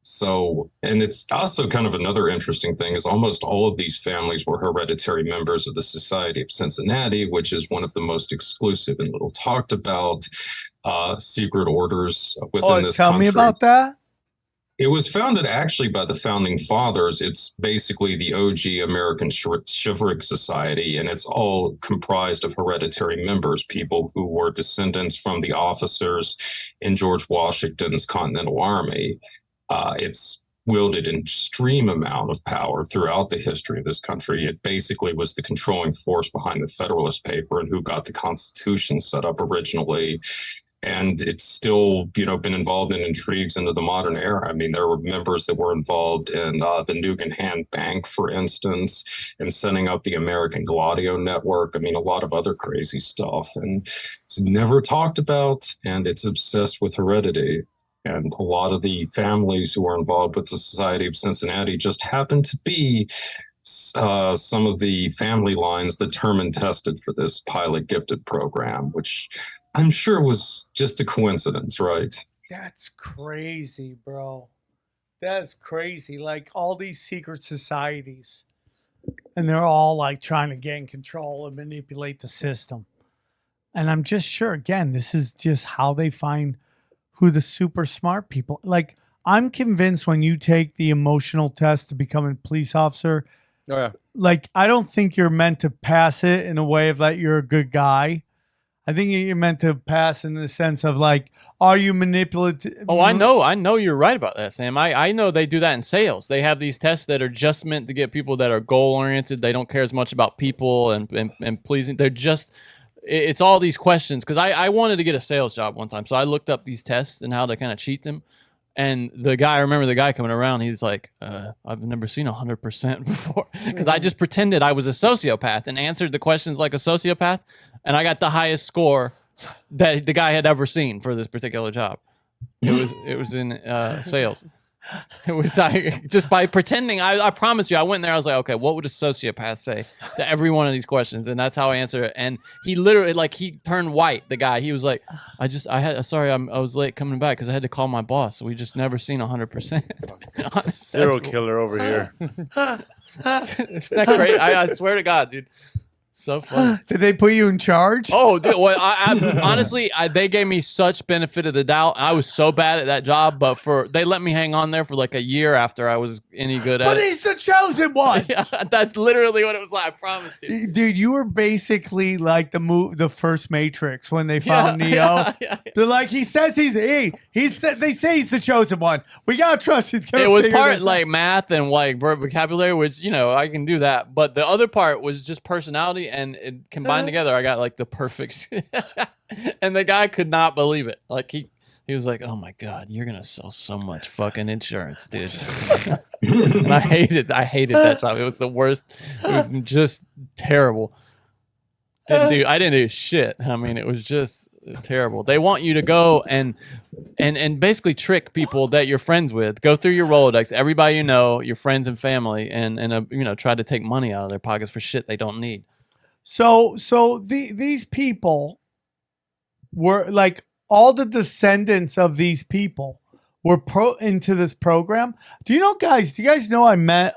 So, and it's also kind of another interesting thing is almost all of these families were hereditary members of the Society of Cincinnati, which is one of the most exclusive and little talked about secret orders within this country. Tell me about that. It was founded actually by the founding fathers. It's basically the OG American Chivalric Society, and it's all comprised of hereditary members, people who were descendants from the officers in George Washington's Continental Army. It's wielded an extreme amount of power throughout the history of this country. It basically was the controlling force behind the Federalist Paper and who got the Constitution set up originally. And it's still, been involved in intrigues into the modern era. I mean, there were members that were involved in the Nugan Hand Bank, for instance, and setting up the American Gladio Network. I mean, a lot of other crazy stuff. And it's never talked about, and it's obsessed with heredity. And a lot of the families who are involved with the Society of Cincinnati just happen to be some of the family lines that Terman tested for this pilot gifted program, which I'm sure was just a coincidence, right? That's crazy, bro. That's crazy. Like all these secret societies, and they're all like trying to gain control and manipulate the system. And I'm just sure, again, this is just how they find who the super smart people. Like, I'm convinced when you take the emotional test to become a police officer, like, I don't think you're meant to pass it in a way of that you're a good guy. I think you're meant to pass in the sense of like, are you manipulative? Oh, I know you're right about that, Sam. I know they do that in sales. They have these tests that are just meant to get people that are goal oriented. They don't care as much about people and pleasing. They're just, it's all these questions. Cause I wanted to get a sales job one time. So I looked up these tests and how to kind of cheat them. And I remember the guy coming around, he's like, I've never seen 100% before. Because I just pretended I was a sociopath and answered the questions like a sociopath. And I got the highest score that the guy had ever seen for this particular job. It was in sales. It was like, just by pretending. I promise you, I went there. I was like, okay, what would a sociopath say to every one of these questions? And that's how I answered it. And he literally, like, he turned white. The guy, he was like, I was late coming back because I had to call my boss. We just never seen 100%. Serial killer over here. It's not great. I swear to God, dude. So funny. Did they put you in charge? Oh, dude, well, honestly, they gave me such benefit of the doubt. I was so bad at that job, but they let me hang on there for like a year after I was any good at it. But he's the chosen one. Yeah, that's literally what it was like. I promise you. Dude, you were basically like the first Matrix when they found Neo. Yeah. They're like, they say he's the chosen one. We gotta trust he's gonna. It was part like math and like vocabulary, which I can do that. But the other part was just personality. And it combined together, I got like the perfect. And the guy could not believe it. Like He was like, "Oh my god, you're gonna sell so much fucking insurance, dude." And I hated that job. It was the worst. It was just terrible. I didn't do shit. I mean, it was just terrible. They want you to go and basically trick people that you're friends with. Go through your Rolodex, everybody you know, your friends and family, and try to take money out of their pockets for shit they don't need. So these people were like, all the descendants of these people were into this program. Do you guys know I met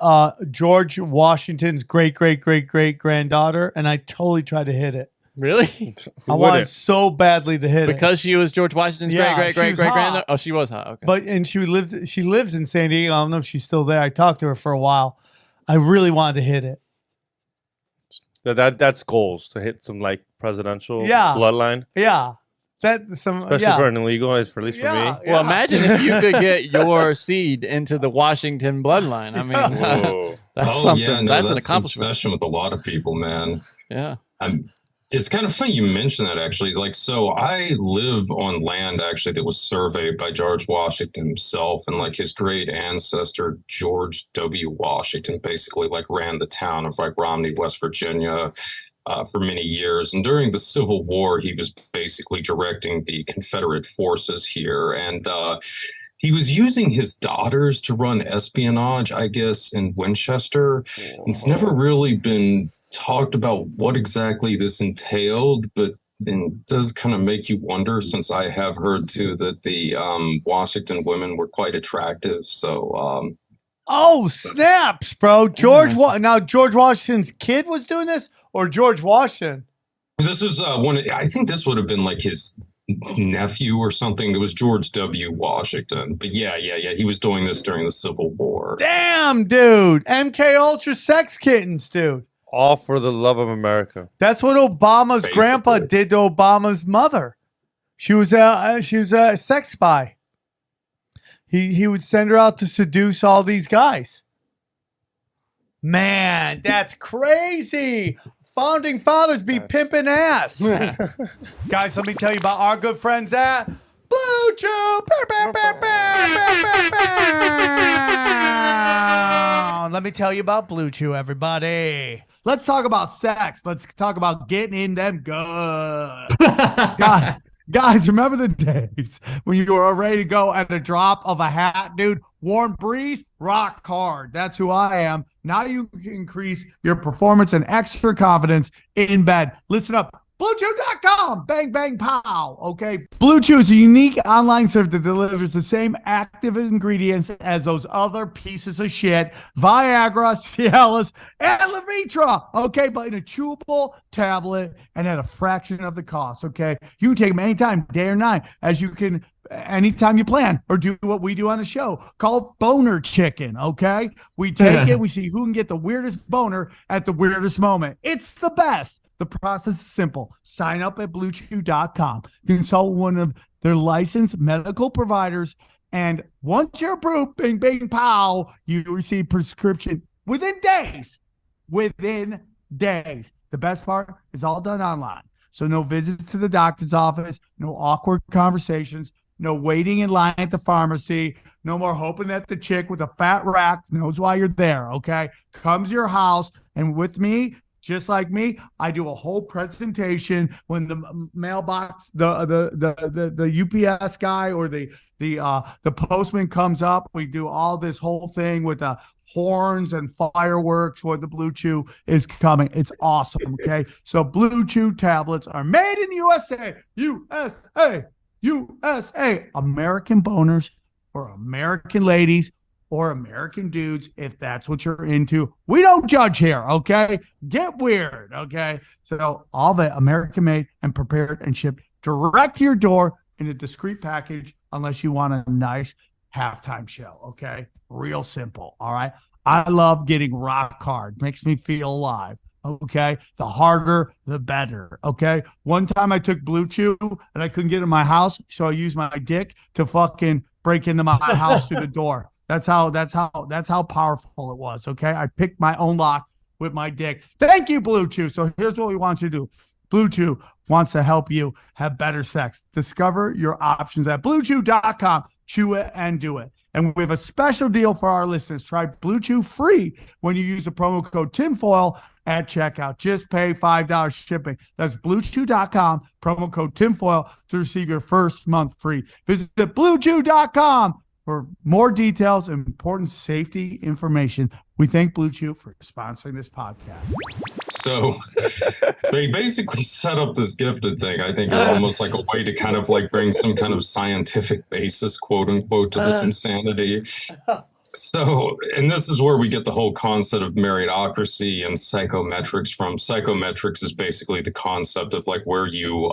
George Washington's great granddaughter, and I totally tried to hit it. Really? I wanted so badly to hit it. Because she was George Washington's great granddaughter? Oh, she was hot. Okay. And she lives in San Diego. I don't know if she's still there. I talked to her for a while. I really wanted to hit it. That's goals, to hit some like presidential bloodline. Yeah. Especially for an illegal, at least for me. Yeah. Well, imagine if you could get your seed into the Washington bloodline. I mean, that's something. Yeah, no, that's an accomplishment. Obsession with a lot of people, man. Yeah. It's kind of funny you mentioned that, actually. It's like, so I live on land, actually, that was surveyed by George Washington himself, and like his great ancestor, George W. Washington, basically like ran the town of like Romney, West Virginia, for many years. And during the Civil War, he was basically directing the Confederate forces here. And he was using his daughters to run espionage, I guess, in Winchester. It's never really been talked about what exactly this entailed, but it does kind of make you wonder, since I have heard too that the Washington women were quite attractive. So oh, snaps, bro. George Washington's kid was doing this, or George Washington? This is I think this would have been like his nephew or something. It was George W. Washington. But yeah. He was doing this during the Civil War. Damn, dude. MK Ultra sex kittens, dude. All for the love of America. That's what Obama's grandpa did to Obama's mother. She was a sex spy. He would send her out to seduce all these guys. Man, that's crazy. Founding fathers be pimping ass. Guys, let me tell you about our good friends at Blue Chew. Let me tell you about Blue Chew, everybody. Let's talk about sex. Let's talk about getting in them good. Guys, remember the days when you were ready to go at the drop of a hat, dude? Warm breeze, rock hard. That's who I am. Now you can increase your performance and extra confidence in bed. Listen up. BlueChew.com. Bang, bang, pow. Okay. Blue Chew is a unique online service that delivers the same active ingredients as those other pieces of shit, Viagra, Cialis, and Levitra. Okay. But in a chewable tablet and at a fraction of the cost. Okay. You can take them anytime, day or night, as you can anytime you plan, or do what we do on the show called Boner Chicken. Okay. We take it. We see who can get the weirdest boner at the weirdest moment. It's the best. The process is simple. Sign up at BlueChew.com. Consult one of their licensed medical providers, and once you're approved, bing, bing, pow, you receive prescription within days. Within days. The best part is all done online. So no visits to the doctor's office, no awkward conversations, no waiting in line at the pharmacy, no more hoping that the chick with a fat rack knows why you're there, okay? Comes to your house, and with me, just like me, I do a whole presentation when the mailbox, the UPS guy or the postman comes up. We do all this whole thing with the horns and fireworks where the Blue Chew is coming. It's awesome. Okay, so Blue Chew tablets are made in USA. USA. American boners for American ladies or American dudes, if that's what you're into. We don't judge here, okay? Get weird, okay? So all the American made and prepared and shipped direct to your door in a discreet package, unless you want a nice halftime show, okay? Real simple, all right? I love getting rock hard. Makes me feel alive, okay? The harder, the better, okay? One time I took Blue Chew and I couldn't get in my house, so I used my dick to fucking break into my house through the door. That's how powerful it was. Okay. I picked my own lock with my dick. Thank you, Blue Chew. So here's what we want you to do. Blue Chew wants to help you have better sex. Discover your options at BlueChew.com. Chew it and do it. And we have a special deal for our listeners. Try Blue Chew free when you use the promo code tinfoil at checkout. Just pay $5 shipping. That's BlueChew.com, promo code tinfoil to receive your first month free. Visit BlueChew.com for more details and important safety information. We thank Blue Chew for sponsoring this podcast. So they basically set up this gifted thing, I think, is almost like a way to kind of like bring some kind of scientific basis, quote unquote, to this insanity. So, and this is where we get the whole concept of meritocracy and psychometrics from. Psychometrics is basically the concept of like where you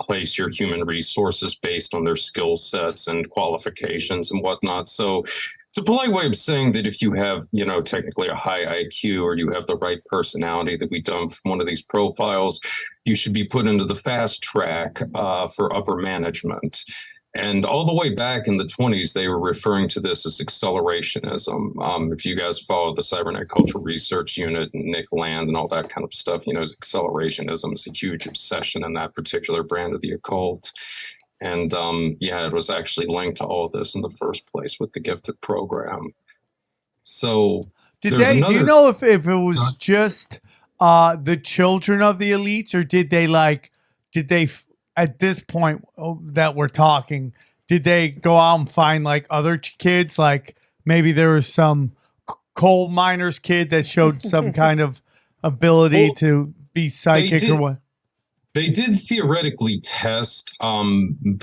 place your human resources based on their skill sets and qualifications and whatnot. So it's a polite way of saying that if you have, you know, technically a high IQ or you have the right personality that we done from one of these profiles, you should be put into the fast track for upper management. And all the way back in the 20s, they were referring to this as accelerationism. If you guys follow the Cybernet Cultural Research Unit and Nick Land and all that kind of stuff, you know, accelerationism is a huge obsession in that particular brand of the occult. And yeah, it was actually linked to all of this in the first place with the gifted program. So do you know if it was just the children of the elites, or did they at this point that we're talking, did they go out and find like other kids? Like maybe there was some coal miners kid that showed some kind of ability to be psychic or what? They did theoretically test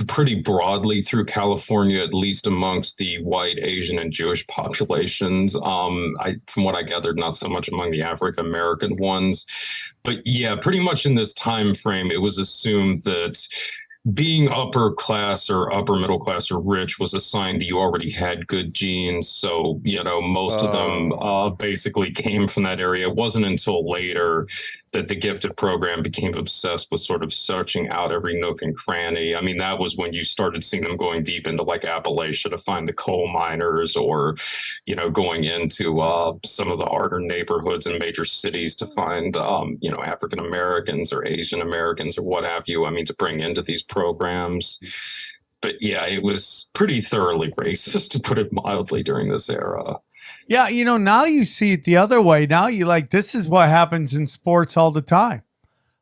pretty broadly through California, at least amongst the white, Asian, and Jewish populations. From what I gathered, not so much among the African American ones. But yeah, pretty much in this time frame, it was assumed that being upper class or upper middle class or rich was a sign that you already had good genes. So, you know, most of them basically came from that area. It wasn't until later that the gifted program became obsessed with sort of searching out every nook and cranny. I mean, that was when you started seeing them going deep into like Appalachia to find the coal miners, or, you know, going into some of the harder neighborhoods in major cities to find, you know, African Americans or Asian Americans or what have you. I mean, to bring into these programs. But yeah, it was pretty thoroughly racist, to put it mildly, during this era. Yeah, you know, now you see it the other way. Now you like, this is what happens in sports all the time.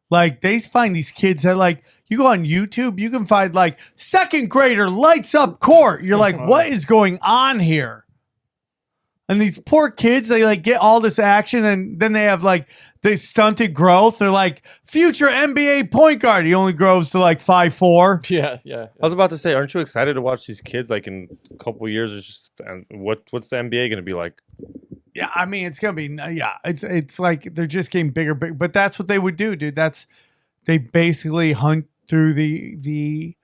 Like they find these kids that like, you go on YouTube, you can find like second grader lights up court. You're like, what is going on here? And these poor kids, they like get all this action and then they have like the stunted growth. They're like future NBA point guard. He only grows to like 5'4". Yeah. I was about to say, aren't you excited to watch these kids like in a couple of years? It's just, what's the NBA going to be like? Yeah, I mean, it's gonna be it's like they're just getting bigger, but that's what they would do, dude. They basically hunt through they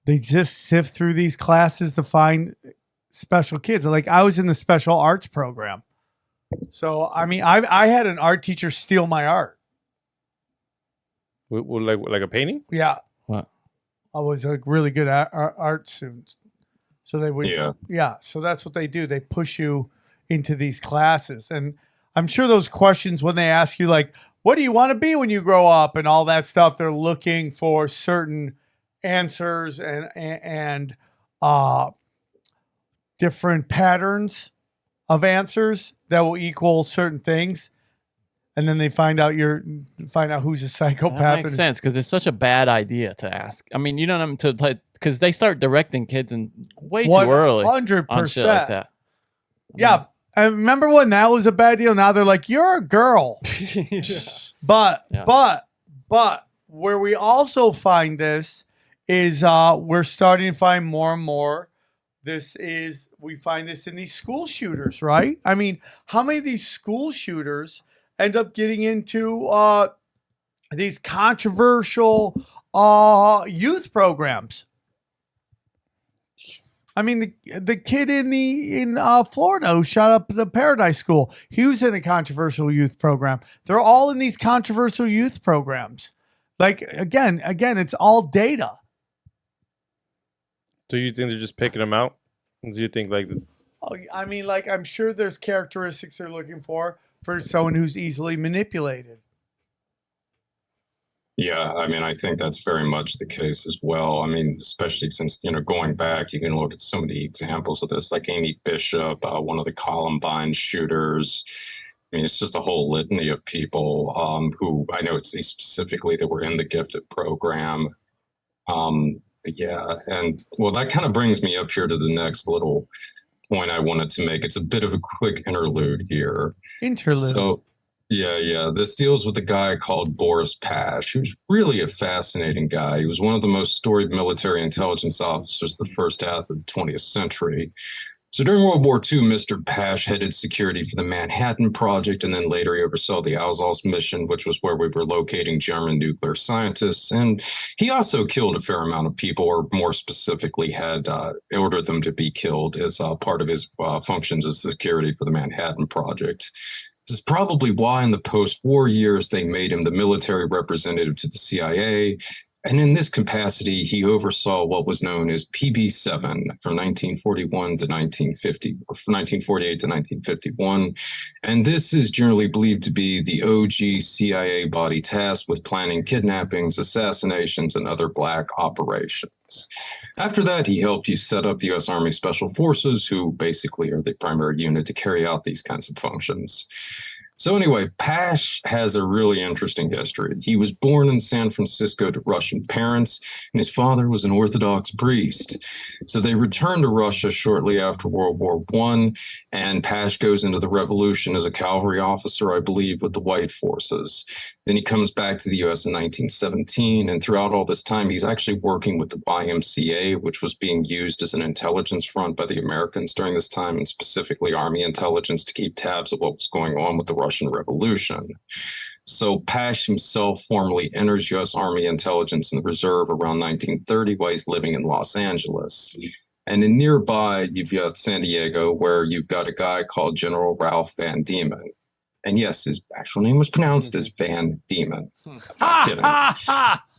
just sift through these classes to find special kids. Like I was in the special arts program, so I mean, I had an art teacher steal my art. Like a painting? Yeah. What? I was like really good at art students, so they would. Yeah. So that's what they do. They push you into these classes, and I'm sure those questions when they ask you like, what do you want to be when you grow up and all that stuff, they're looking for certain answers and different patterns of answers that will equal certain things, and then they find out who's a psychopath. That makes sense, because it's such a bad idea to ask. I mean, you don't have to play, because they start directing kids and way too early 100% on shit like that. Yeah. And remember when that was a bad deal? Now they're like, you're a girl. But where we also find this is we're starting to find more and more. We find this in these school shooters, right? I mean, how many of these school shooters end up getting into these controversial youth programs? I mean, the kid in Florida who shot up the Paradise School, he was in a controversial youth program. They're all in these controversial youth programs. Like, again, it's all data. Do you think they're just picking them out? Do you think like? I mean, like, I'm sure there's characteristics they're looking for someone who's easily manipulated. Yeah, I mean, I think that's very much the case as well. I mean, especially since, going back, you can look at so many examples of this, like Amy Bishop, one of the Columbine shooters. I mean, it's just a whole litany of people who I know it's specifically that were in the gifted program. Yeah, and well, that kind of brings me up here to the next little point I wanted to make. It's a bit of a quick interlude here. Interlude. So, yeah. This deals with a guy called Boris Pash, who's really a fascinating guy. He was one of the most storied military intelligence officers of the first half of the 20th century. So during World War II, Mr. Pash headed security for the Manhattan Project, and then later he oversaw the Alsace mission, which was where we were locating German nuclear scientists. And he also killed a fair amount of people, or more specifically had ordered them to be killed as part of his functions as security for the Manhattan Project. This is probably why in the post-war years they made him the military representative to the CIA. And in this capacity, he oversaw what was known as PB7 from 1941 to 1950, or from 1948 to 1951. And this is generally believed to be the OG CIA body tasked with planning kidnappings, assassinations, and other black operations. After that, he helped you set up the U.S. Army Special Forces, who basically are the primary unit to carry out these kinds of functions. So anyway, Pash has a really interesting history. He was born in San Francisco to Russian parents, and his father was an Orthodox priest. So they returned to Russia shortly after World War I, and Pash goes into the revolution as a cavalry officer, I believe, with the White Forces. Then he comes back to the U.S. in 1917, and throughout all this time, he's actually working with the YMCA, which was being used as an intelligence front by the Americans during this time, and specifically Army intelligence to keep tabs of what was going on with the Russian Revolution. So Pash himself formally enters U.S. Army intelligence in the reserve around 1930 while he's living in Los Angeles. And in nearby, you've got San Diego, where you've got a guy called General Ralph Van Diemen. And yes, his actual name was pronounced as Van Diemen. Kidding.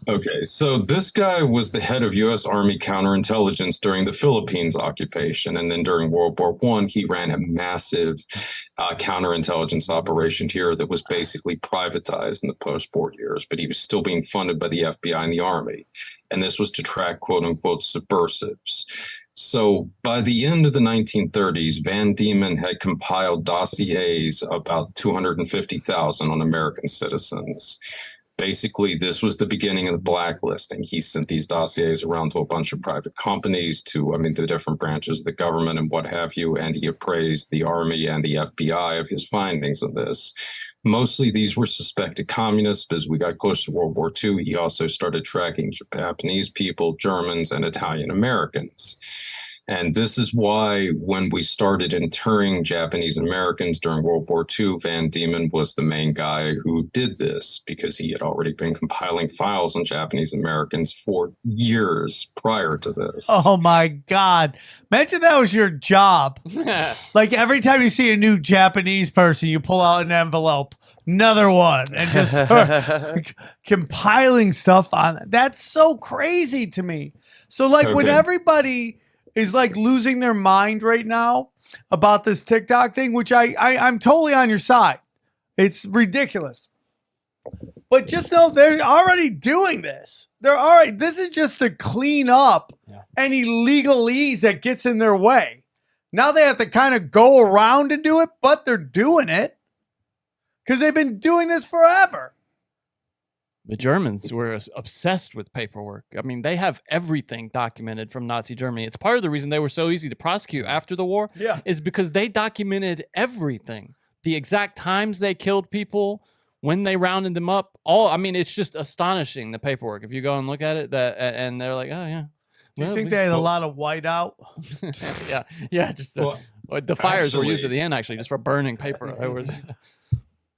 Okay, so this guy was the head of U.S. Army counterintelligence during the Philippines occupation. And then during World War I, he ran a massive counterintelligence operation here that was basically privatized in the post-war years, but he was still being funded by the FBI and the Army. And this was to track, quote unquote, subversives. So by the end of the 1930s, Van Diemen had compiled dossiers about 250,000 on American citizens. Basically, this was the beginning of the blacklisting. He sent these dossiers around to a bunch of private companies, to, the different branches of the government and what have you, and he appraised the Army and the FBI of his findings of this. Mostly these were suspected communists. As we got close to World War II, he also started tracking Japanese people, Germans, and Italian Americans. And this is why when we started interring Japanese Americans during World War II, Van Diemen was the main guy who did this, because he had already been compiling files on Japanese Americans for years prior to this. Oh my God. Imagine that was your job. Like every time you see a new Japanese person, you pull out an envelope, another one, and just start compiling stuff on it. That's so crazy to me. So when everybody is losing their mind right now about this TikTok thing, which I'm totally on your side. It's ridiculous. But just know they're already doing this. This is just to clean up any legalese that gets in their way. Now they have to kind of go around and do it, but they're doing it because they've been doing this forever. The Germans were obsessed with paperwork. They have everything documented from Nazi Germany. It's part of the reason they were so easy to prosecute after the war, is because they documented everything. The exact times they killed people, when they rounded them up. It's just astonishing, the paperwork. If you go and look at it, and they're like, oh, yeah. Do you think they had a lot of whiteout? Yeah. Just the fires were used at the end, actually, just for burning paper.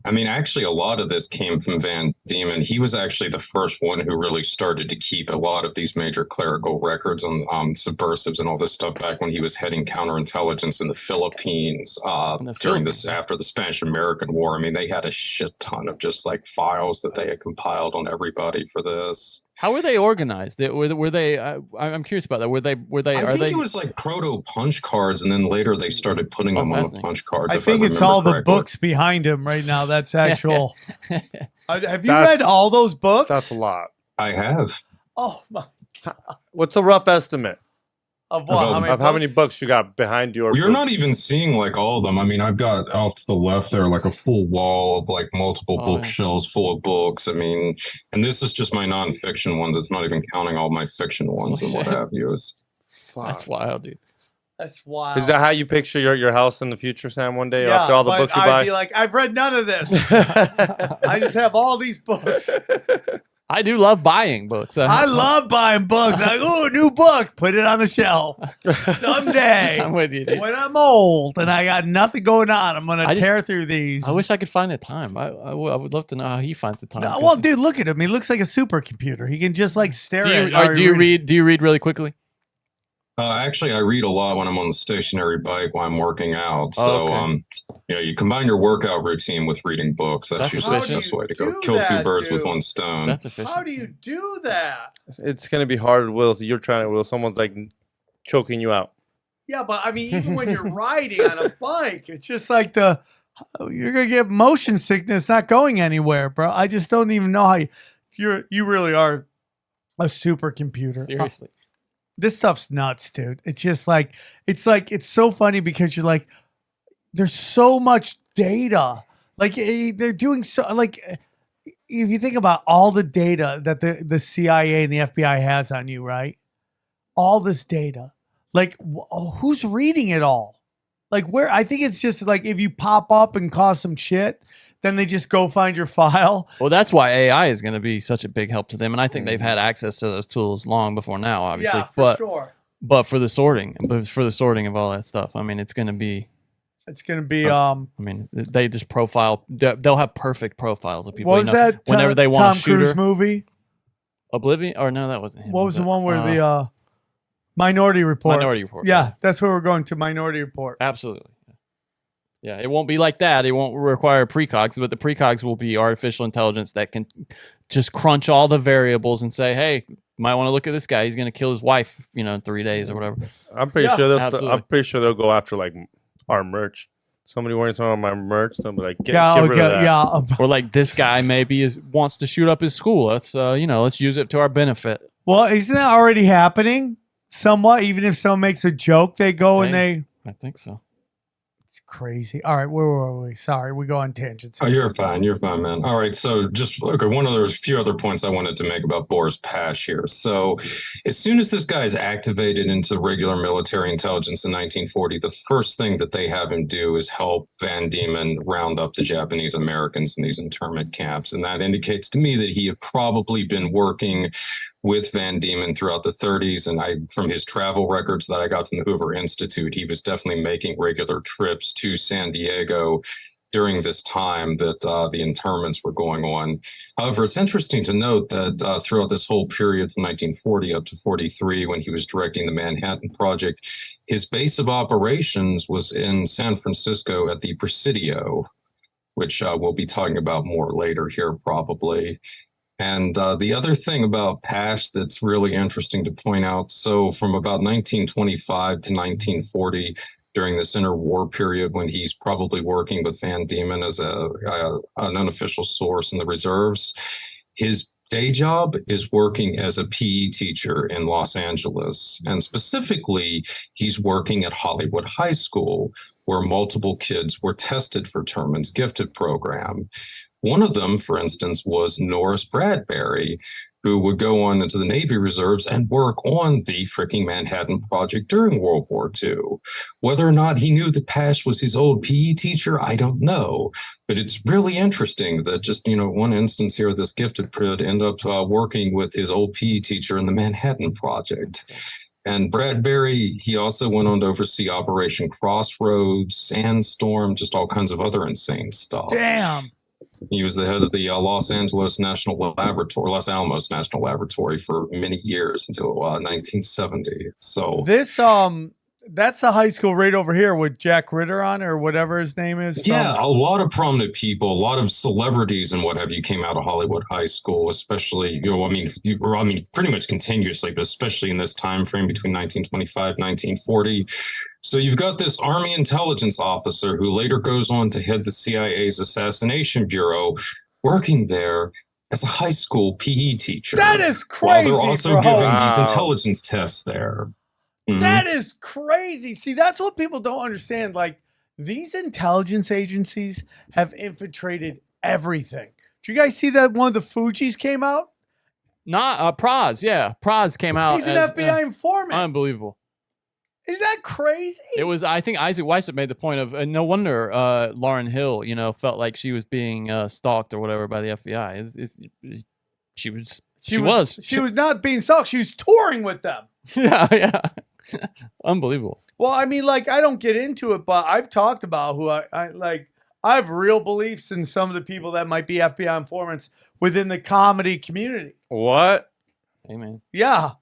Actually, a lot of this came from Van Diemen. He was actually the first one who really started to keep a lot of these major clerical records on subversives and all this stuff back when he was heading counterintelligence in the Philippines after the Spanish-American War. They had a shit ton of just files that they had compiled on everybody for this. How were they organized? Were they? I'm curious about that. Were they? I think it was proto punch cards, and then later they started putting them on the punch cards. I think it's all correctly. The books behind him right now. That's actual. Have you read all those books? That's a lot. I have. Oh my! What's a rough estimate Of what? how many books you got behind you? You're not even seeing like all of them. I mean, I've got off to the left there like a full wall of like multiple bookshelves full of books. I mean, and this is just my nonfiction ones. It's not even counting all my fiction ones and what have you. That's wild, dude. That's wild. Is that how you picture your house in the future, Sam? One day Yeah, after all the but books you I'd buy? be like, I've read none of this. I just have all these books. I do love buying books. I love buying books. Like, oh, new book. Put it on the shelf. Someday, I'm with you, dude. when I'm old and I got nothing going on, I'm going to tear through these. I wish I could find the time. I would love to know how he finds the time. No, well, dude, look at him. He looks like a supercomputer. He can just like stare at it. Do you read really quickly? Actually, I read a lot when I'm on the stationary bike while I'm working out. So, you combine your workout routine with reading books. That's usually the best way to go. Kill two birds with one stone. That's efficient. How do you do that? It's going to be hard, Will. So you're trying to, Will. Someone's like choking you out. Yeah, but I mean, even when you're riding on a bike, it's just like you're going to get motion sickness not going anywhere, bro. I just don't even know how you really are a supercomputer. Seriously. This stuff's nuts, dude. It's just like it's so funny because you're like, there's so much data. Like they're doing so like if you think about all the data that the CIA and the FBI has on you, right? All this data. Like who's reading it all? Like where I think it's just like if you pop up and cause some shit, then they just go find your file. Well, that's why AI is going to be such a big help to them. And I think they've had access to those tools long before now, obviously. Yeah, for sure. But for the sorting of all that stuff, I mean, it's going to be. I mean, they just profile. They'll have perfect profiles of people. What was that? Whenever they want Tom a shooter Cruise movie. Oblivion? Or no, that wasn't him. What was the one where the Minority Report? Minority Report. Yeah, that's where we're going to. Minority Report. Absolutely. Yeah, it won't be like that. It won't require precogs, but the precogs will be artificial intelligence that can just crunch all the variables and say, "Hey, you might want to look at this guy. He's going to kill his wife, in 3 days or whatever." I'm pretty sure they'll go after like our merch. Somebody wearing some of my merch, somebody like get rid of that. Yeah. Or like this guy maybe wants to shoot up his school. Let's let's use it to our benefit. Well, isn't that already happening? Somewhat, even if someone makes a joke, they go and they. I think so. It's crazy. All right, where were we? Sorry, we go on tangents. Oh, you're fine, man. All right, so just one of those few other points I wanted to make about Boris Pash here. So, as soon as this guy is activated into regular military intelligence in 1940, the first thing that they have him do is help Van Diemen round up the Japanese Americans in these internment camps, and that indicates to me that he had probably been working with Van Diemen throughout the 30s. And from his travel records that I got from the Hoover Institute, he was definitely making regular trips to San Diego during this time that the internments were going on. However, it's interesting to note that throughout this whole period from 1940 up to 43, when he was directing the Manhattan Project, his base of operations was in San Francisco at the Presidio, which we'll be talking about more later here probably. And the other thing about Pash that's really interesting to point out, so from about 1925 to 1940, during this interwar period when he's probably working with Van Diemen as an unofficial source in the reserves, his day job is working as a PE teacher in Los Angeles. And specifically, he's working at Hollywood High School, where multiple kids were tested for Terman's gifted program. One of them, for instance, was Norris Bradbury, who would go on into the Navy Reserves and work on the freaking Manhattan Project during World War II. Whether or not he knew that Pash was his old PE teacher, I don't know. But it's really interesting that just, one instance here, this gifted kid ended up working with his old PE teacher in the Manhattan Project. And Bradbury, he also went on to oversee Operation Crossroads, Sandstorm, just all kinds of other insane stuff. Damn. He was the head of the Los Alamos National Laboratory for many years until 1970. So this that's the high school right over here with Jack Ritter on, or whatever his name is. Yeah, a lot of prominent people, a lot of celebrities and what have you came out of Hollywood High School, especially, pretty much continuously, but especially in this time frame between 1925 and 1940. So you've got this Army intelligence officer who later goes on to head the CIA's Assassination Bureau, working there as a high school PE teacher. That is While crazy, they're also bro. giving these Wow. intelligence tests there. Mhm. That is crazy. See, that's what people don't understand. Like, these intelligence agencies have infiltrated everything. Did you guys see that one of the Fujis came out? Not Praz, yeah. Praz came out. He's an as, FBI informant. Unbelievable. Is that crazy? It was, I think Isaac Weiss made the point of, no wonder Lauren Hill, felt like she was being stalked or whatever by the FBI. She was. She was not being stalked. She was touring with them. Yeah. Unbelievable. Well, I mean, like, I don't get into it, but I've talked about who I like. I have real beliefs in some of the people that might be FBI informants within the comedy community. What? Amen. Yeah,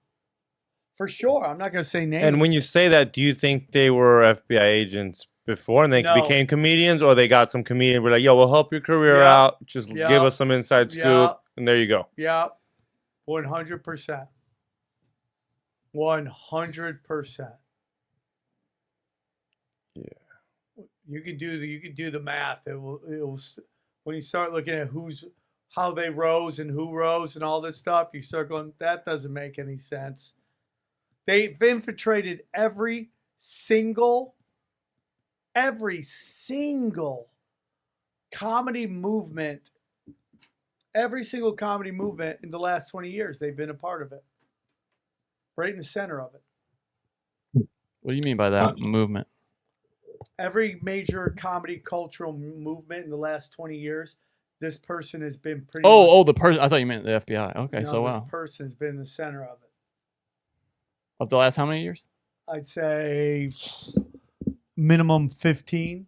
for sure. I'm not going to say names. And when you say that, do you think they were FBI agents before and they No. became comedians, or they got some comedian? We're like, yo, we'll help your career Yeah. out. Just Yeah. give us some inside scoop, Yeah. and there you go. Yeah, 100%. 100%. Yeah. You could do the math. It will when you start looking at how they rose and who rose and all this stuff, you start going, that doesn't make any sense. They've infiltrated every single comedy movement. Every single comedy movement in the last 20 years, they've been a part of it. Right in the center of it. What do you mean by that movement? Every major comedy cultural movement in the last 20 years, this person has been pretty The person. I thought you meant the FBI. Okay, no, so wow. this person has been the center of it. Of the last how many years? I'd say minimum 15.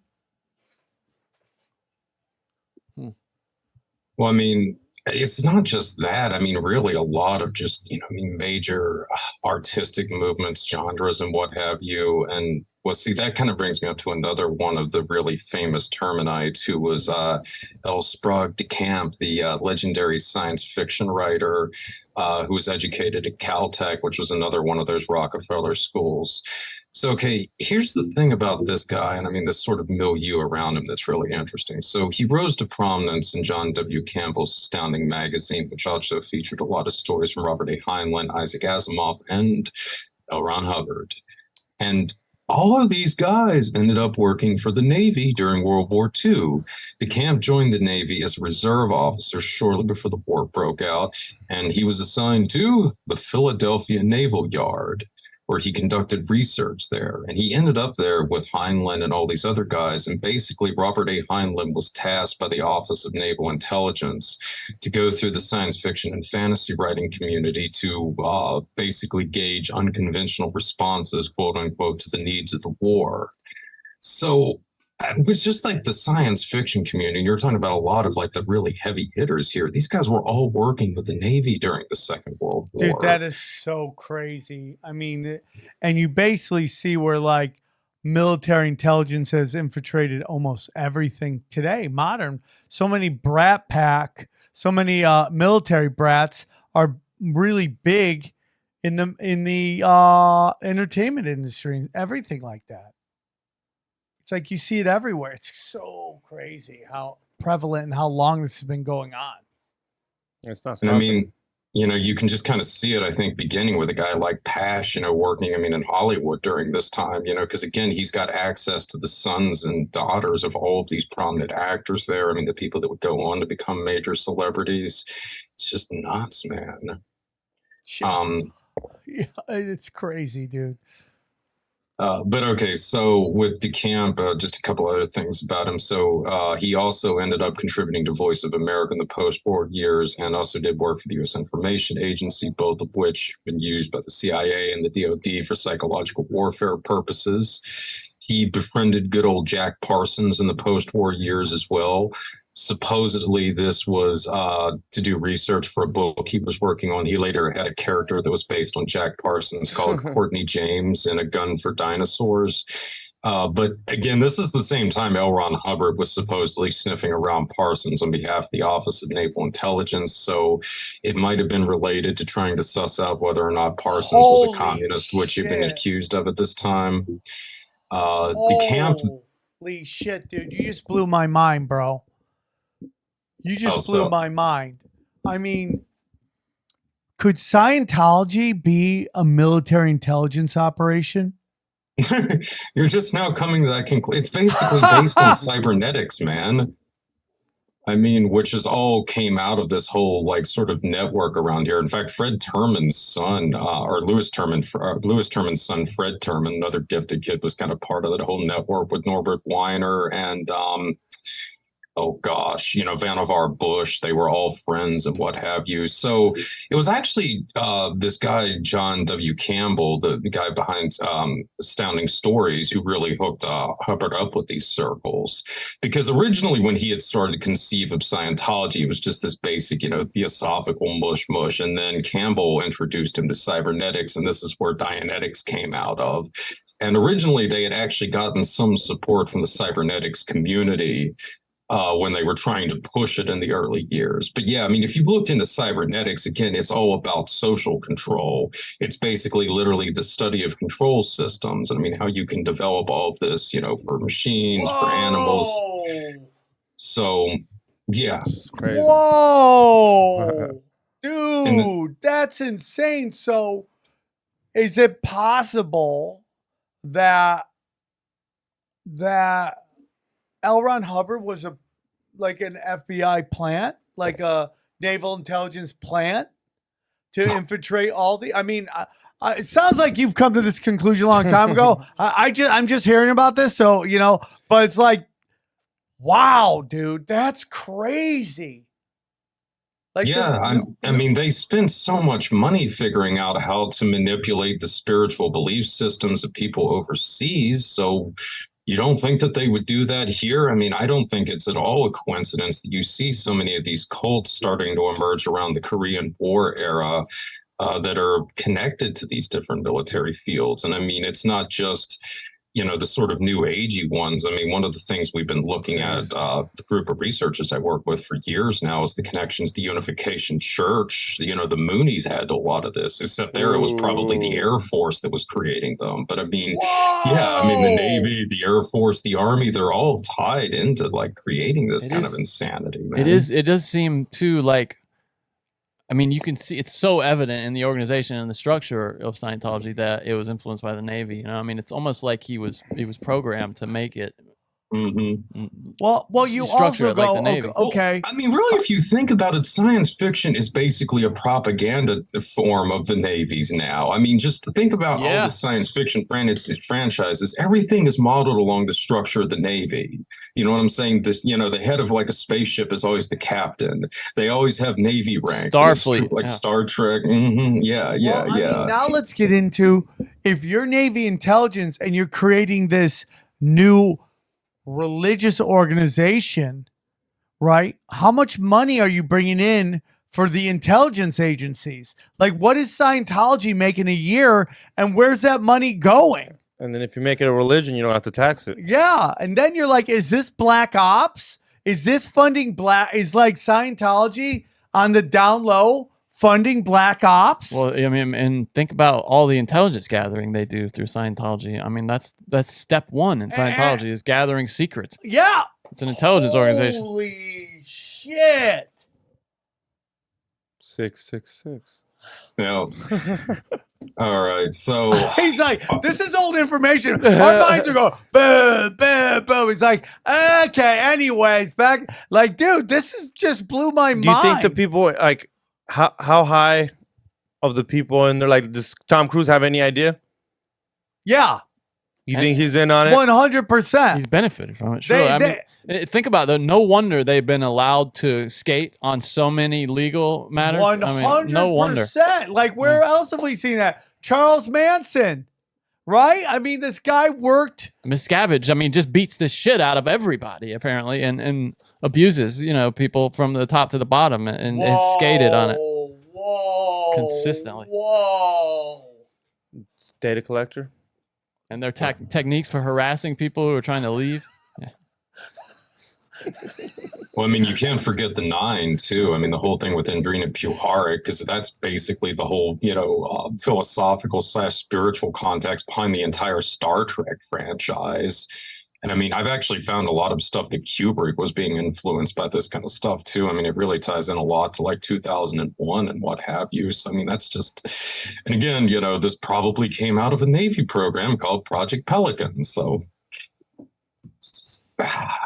Well, I mean, it's not just that. I mean, really, a lot of just, major artistic movements, genres, and what have you. And well, see, that kind of brings me up to another one of the really famous Terminites, who was L. Sprague de Camp, the legendary science fiction writer who was educated at Caltech, which was another one of those Rockefeller schools. So, okay, here's the thing about this guy, and I mean, this sort of milieu around him that's really interesting. So he rose to prominence in John W. Campbell's Astounding magazine, which also featured a lot of stories from Robert A. Heinlein, Isaac Asimov, and L. Ron Hubbard. And all of these guys ended up working for the Navy during World War II. DeCamp joined the Navy as a reserve officer shortly before the war broke out, and he was assigned to the Philadelphia Naval Yard, where he conducted research there. And he ended up there with Heinlein and all these other guys. And basically, Robert A. Heinlein was tasked by the Office of Naval Intelligence to go through the science fiction and fantasy writing community to basically gauge unconventional responses, quote unquote, to the needs of the war. So it was just like the science fiction community. You're talking about a lot of like the really heavy hitters here. These guys were all working with the Navy during the Second World War. Dude, that is so crazy. I mean, and you basically see where like military intelligence has infiltrated almost everything today, modern. So many brat pack, so many military brats are really big in the entertainment industry and everything like that. It's like you see it everywhere. It's so crazy how prevalent and how long this has been going on. It's not. And I mean, you can just kind of see it, I think, beginning with a guy like Pash, working, in Hollywood during this time, because again, he's got access to the sons and daughters of all of these prominent actors there. I mean, the people that would go on to become major celebrities. It's just nuts, man. Yeah, it's crazy, dude. But okay, so with DeCamp, just a couple other things about him. So he also ended up contributing to Voice of America in the post-war years, and also did work for the U.S. Information Agency, both of which have been used by the CIA and the DoD for psychological warfare purposes. He befriended good old Jack Parsons in the post-war years as well. Supposedly, this was to do research for a book he was working on. He later had a character that was based on Jack Parsons called Courtney James in A Gun for Dinosaurs. But again, this is the same time L. Ron Hubbard was supposedly sniffing around Parsons on behalf of the Office of Naval Intelligence. So it might have been related to trying to suss out whether or not Parsons was a communist, which he'd been accused of at this time. DeCamp. Holy shit, dude. You just blew my mind, bro. You How just blew so? my mind. I mean, could Scientology be a military intelligence operation? You're just now coming to that conclusion. It's basically based on cybernetics, man. I mean, which is all came out of this whole like sort of network around here. In fact, Fred Terman's son, or Louis Terman's son, Fred Terman, another gifted kid, was kind of part of that whole network with Norbert Weiner and oh gosh, Vannevar Bush. They were all friends and what have you. So it was actually this guy, John W. Campbell, the guy behind Astounding Stories, who really hooked Hubbard up with these circles. Because originally when he had started to conceive of Scientology, it was just this basic, theosophical mush. And then Campbell introduced him to cybernetics, and this is where Dianetics came out of. And originally they had actually gotten some support from the cybernetics community when they were trying to push it in the early years. But yeah, I mean, if you looked into cybernetics, again, it's all about social control. It's basically literally the study of control systems. I mean, how you can develop all of this, for machines, for animals. So, yeah. Crazy. Whoa, dude, that's insane. So is it possible that L. Ron Hubbard was like an FBI plant, like a naval intelligence plant to infiltrate all the? I mean, it sounds like you've come to this conclusion a long time ago. I'm just hearing about this, so but it's like, wow, dude, that's crazy. Like, yeah, I mean, they spend so much money figuring out how to manipulate the spiritual belief systems of people overseas. So you don't think that they would do that here? I mean, I don't think it's at all a coincidence that you see so many of these cults starting to emerge around the Korean War era that are connected to these different military fields. And I mean, it's not just, the sort of new agey ones. I mean, one of the things we've been looking at, the group of researchers I work with for years now, is the connections to Unification Church. The Moonies had a lot of this, except there it was probably the Air Force that was creating them. But I mean, yeah, I mean, the Navy, the Air Force, the Army, they're all tied into like creating this kind of insanity, man. It does seem too like, I mean, you can see it's so evident in the organization and the structure of Scientology that it was influenced by the Navy. I mean, it's almost like he was programmed to make it. Mm-hmm. Well, you also go, like the Navy. Okay. Well, I mean, really, if you think about it, science fiction is basically a propaganda form of the Navy's now. I mean, just think about all the science fiction franchises. Everything is modeled along the structure of the Navy. You know what I'm saying? This, the head of like a spaceship is always the captain. They always have Navy ranks. Starfleet, like Star Trek. Mm-hmm. Yeah. I mean, now let's get into, if you're Navy intelligence and you're creating this new religious organization, right? How much money are you bringing in for the intelligence agencies? Like, what is Scientology making a year, and where's that money going? And then if you make it a religion, you don't have to tax it. Yeah, and then you're like, is this black ops? Is this funding black? Is like Scientology on the down low funding black ops? Well, I mean, and think about all the intelligence gathering they do through Scientology. I mean, that's step one in Scientology is gathering secrets. Yeah. It's an intelligence organization. Holy shit. 666. No. All right. So he's like, this is old information. Our minds are going, boom, boom, boom. He's like, okay, anyways, back. Like, dude, this is just blew my mind. Do you think the people, like, how high of the people in there, like, does Tom Cruise have any idea? Yeah. You think he's in on it? 100%. He's benefited from it. Sure. I mean, think about it. No wonder they've been allowed to skate on so many legal matters. 100%. I mean, no wonder. Like, where else have we seen that? Charles Manson, right? I mean, this guy worked. Miscavige, I mean, just beats the shit out of everybody, apparently, and abuses, people from the top to the bottom, and has skated on it consistently. Whoa. Data collector. And their techniques for harassing people who are trying to leave. Yeah. Well, I mean, you can't forget the 9 too. I mean, the whole thing with Andrina Puharic, because that's basically the whole, philosophical / spiritual context behind the entire Star Trek franchise. And I mean, I've actually found a lot of stuff that Kubrick was being influenced by this kind of stuff too. I mean, it really ties in a lot to like 2001 and what have you. So, I mean, that's just, and again, you know, this probably came out of a Navy program called Project Pelican. So,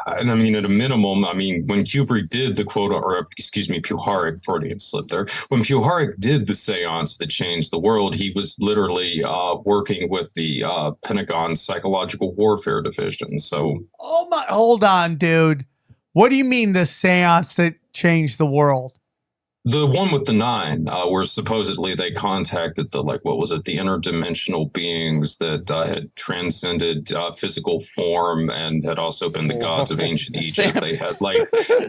and I mean, at a minimum, I mean, when Kubrick did the quote, or excuse me, Puharich, Freudian slip there. When Puharich did the seance that changed the world, he was literally working with the Pentagon Psychological Warfare Division. So, oh my, hold on, dude. What do you mean the seance that changed the world? the one with the 9, where supposedly they contacted the, like, what was it, the interdimensional beings that had transcended physical form and had also been the gods of ancient Egypt. They had, like,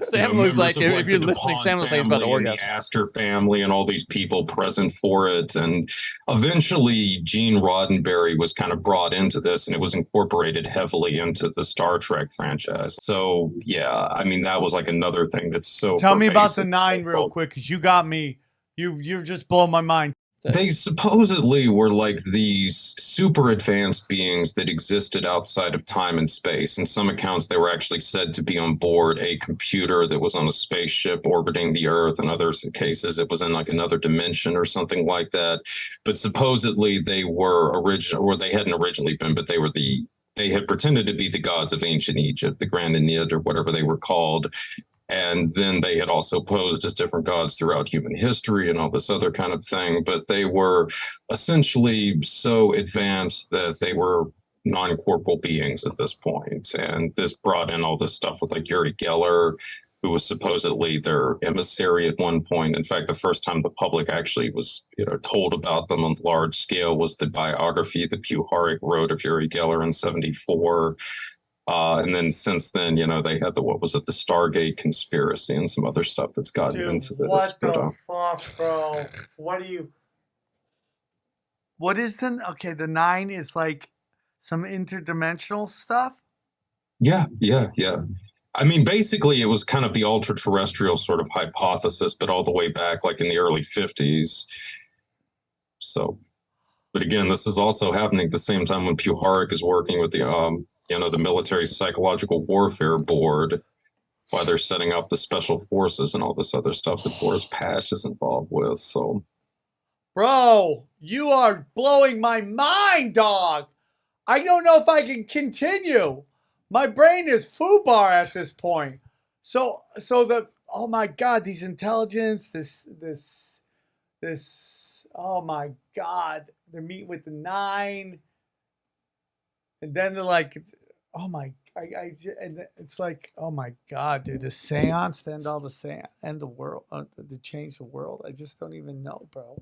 Sam looks like, if you're listening, Sam looks like he's about to orgasm. The Astor family and all these people present for it. And eventually Gene Roddenberry was kind of brought into this, and it was incorporated heavily into the Star Trek franchise. So, yeah, I mean, that was like another thing that's so. Tell me about the 9 real quick, because you got me. You're just blowing my mind. They supposedly were like these super advanced beings that existed outside of time and space. In some accounts, they were actually said to be on board a computer that was on a spaceship orbiting the Earth. In other cases, it was in like another dimension or something like that. But supposedly they were original, or they hadn't originally been, but they had pretended to be the gods of ancient Egypt, the Grand Enid or whatever they were called. And then they had also posed as different gods throughout human history and all this other kind of thing. But they were essentially so advanced that they were non-corporal beings at this point. And this brought in all this stuff with like Uri Geller, who was supposedly their emissary at one point. In fact, the first time the public actually was, told about them on large scale was the biography that Puharich wrote of Uri Geller in 1974. And then since then, they had the Stargate conspiracy and some other stuff that's gotten into this. What the fuck, bro? What is the 9 is like some interdimensional stuff? Yeah. I mean, basically, it was kind of the ultra-terrestrial sort of hypothesis, but all the way back, like in the early 50s. So, but again, this is also happening at the same time when Puharich is working with the military psychological warfare board, while they're setting up the special forces and all this other stuff that Boris Pash is involved with. So, bro, you are blowing my mind, dog. I don't know if I can continue. My brain is foobar at this point. So oh my God, these intelligence, this, oh my God, they're meeting with the 9. And then they're like, oh my, and it's like, oh my God, dude, the seance to end all the seance, end the world, to change the world. I just don't even know, bro.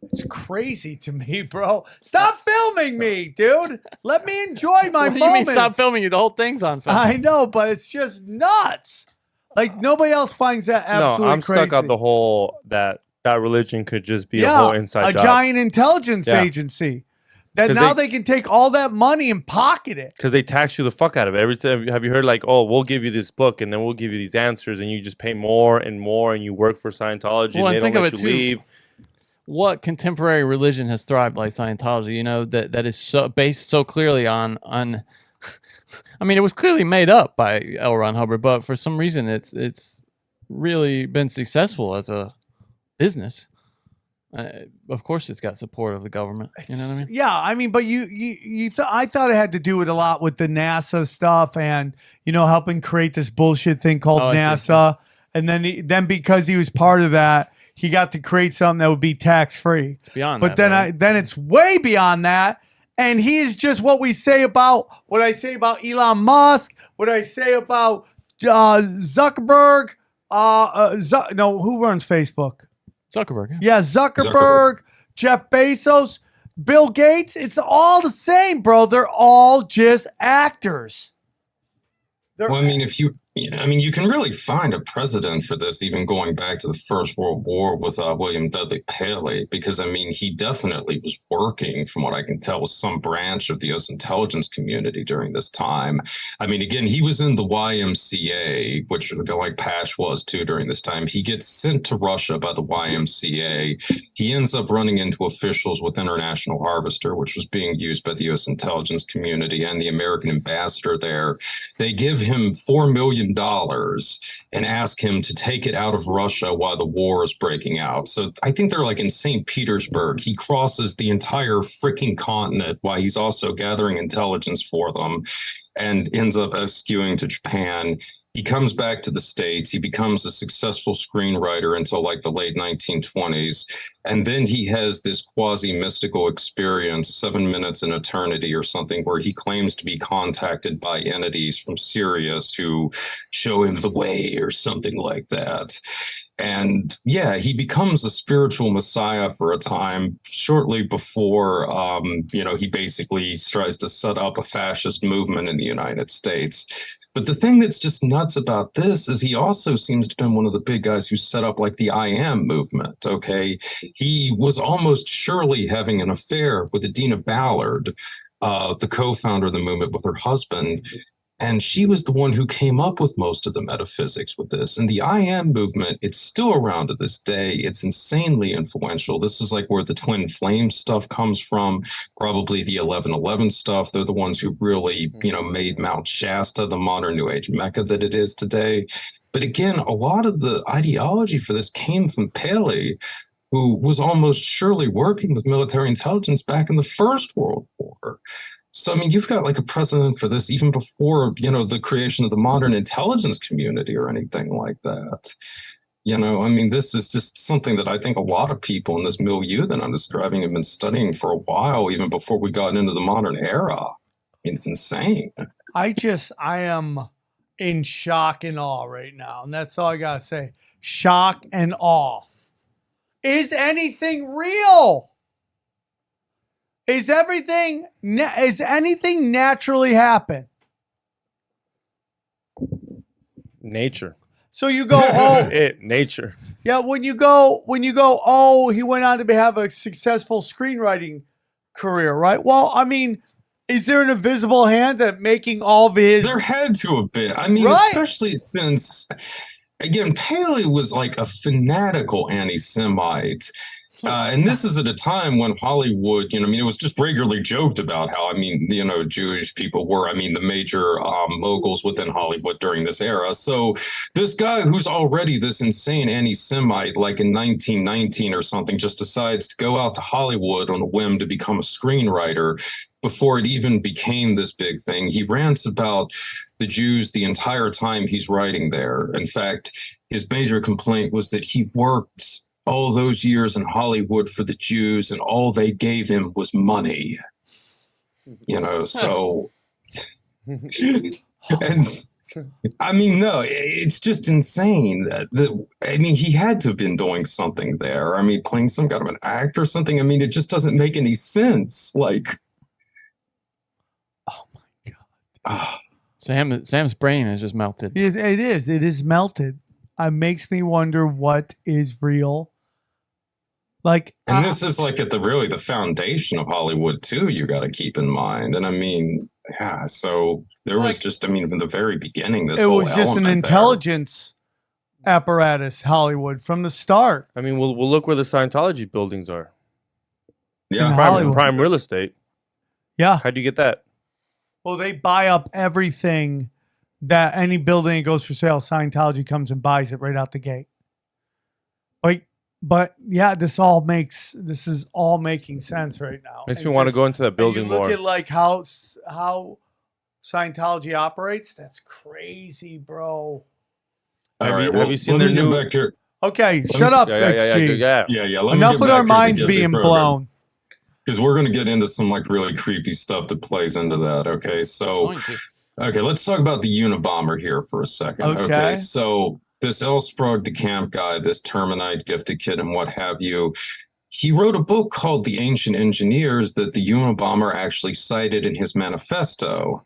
It's crazy to me, bro. Stop filming me, dude. Let me enjoy my moment. What do you mean stop filming you? The whole thing's on film. I know, but it's just nuts. Like nobody else finds that absolutely I'm crazy. stuck on the whole that religion could just be a whole inside job. Giant intelligence agency. That now they can take all that money and pocket it. Because they tax you the fuck out of it. Every time, have you heard like, oh, we'll give you this book and then we'll give you these answers and you just pay more and more and you work for Scientology and they don't let you leave. What contemporary religion has thrived like Scientology? That is so based so clearly on. I mean, it was clearly made up by L. Ron Hubbard, but for some reason, it's really been successful as a business. Of course, it's got support of the government. You know what I mean? Yeah, I mean, but I thought it had to do with a lot with the NASA stuff and helping create this bullshit thing called NASA. And then because he was part of that, he got to create something that would be tax free. It's beyond but that. Then it's way beyond that. And he is just what I say about Elon Musk, what I say about Zuckerberg. Who runs Facebook? Zuckerberg. Yeah, Zuckerberg, Jeff Bezos, Bill Gates. It's all the same, bro. They're all just actors. I mean, if Yeah, I mean, you can really find a precedent for this, even going back to the First World War with William Dudley Paley, because I mean, he definitely was working, from what I can tell, with some branch of the U.S. intelligence community during this time. I mean, again, he was in the YMCA, which like Pash was too during this time. He gets sent to Russia by the YMCA. He ends up running into officials with International Harvester, which was being used by the U.S. intelligence community and the American ambassador there. They give him $4 million and ask him to take it out of Russia while the war is breaking out. So I think they're like in St. Petersburg. He crosses the entire freaking continent while he's also gathering intelligence for them and ends up skewing to Japan. He comes back to the States. He becomes a successful screenwriter until like the late 1920s. And then he has this quasi-mystical experience, 7 Minutes in Eternity or something, where he claims to be contacted by entities from Sirius who show him the way or something like that. And yeah, he becomes a spiritual messiah for a time shortly before, he basically tries to set up a fascist movement in the United States. But the thing that's just nuts about this is he also seems to have been one of the big guys who set up like the I Am movement, okay? He was almost surely having an affair with Adina Ballard, the co-founder of the movement, with her husband. And she was the one who came up with most of the metaphysics with this. And the I Am movement, it's still around to this day. It's insanely influential. This is like where the Twin Flames stuff comes from, probably the 1111 stuff. They're the ones who really, made Mount Shasta the modern New Age Mecca that it is today. But again, a lot of the ideology for this came from Paley, who was almost surely working with military intelligence back in the First World War. So, I mean, you've got like a precedent for this even before, the creation of the modern intelligence community or anything like that. I mean, this is just something that I think a lot of people in this milieu that I'm describing have been studying for a while, even before we got into the modern era. I mean, it's insane. I am in shock and awe right now. And that's all I got to say. Shock and awe. Is anything real? Is anything naturally happen? Nature. So you go, oh, nature. Yeah, when you go, oh, he went on to have a successful screenwriting career, right? Well, I mean, is there an invisible hand at making all of his? There had to have been. I mean, right? Especially since, again, Paley was like a fanatical anti-Semite. And this is at a time when Hollywood, it was just regularly joked about how, Jewish people were, the major moguls within Hollywood during this era. So this guy who's already this insane anti-Semite, like in 1919 or something, just decides to go out to Hollywood on a whim to become a screenwriter. Before it even became this big thing, he rants about the Jews the entire time he's writing there. In fact, his major complaint was that he worked all those years in Hollywood for the Jews, and all they gave him was money. So, and I mean, no, it's just insane. He had to have been doing something there. Playing some kind of an act or something. It just doesn't make any sense. Like, oh my God. Sam's brain is just melted. It is melted. It makes me wonder what is real. And this is like at the foundation of Hollywood too. You got to keep in mind. And so there was just, from the very beginning, this whole was just an intelligence apparatus, Hollywood, from the start. We'll look where the Scientology buildings are. Yeah, prime real estate. Yeah, how do you get that? Well, they buy up everything that any building that goes for sale. Scientology comes and buys it right out the gate. But yeah, this is all making sense right now. Makes me want to go into that building more. Look at like how Scientology operates. That's crazy, bro. Have you seen their new? Okay, shut up, XG. Yeah. Enough with our minds being blown. Because we're going to get into some like really creepy stuff that plays into that. Okay, so let's talk about the Unabomber here for a second. Okay, so this L. Sprague, the camp guy, this Terminite gifted kid and what have you, he wrote a book called The Ancient Engineers that the Unabomber actually cited in his manifesto.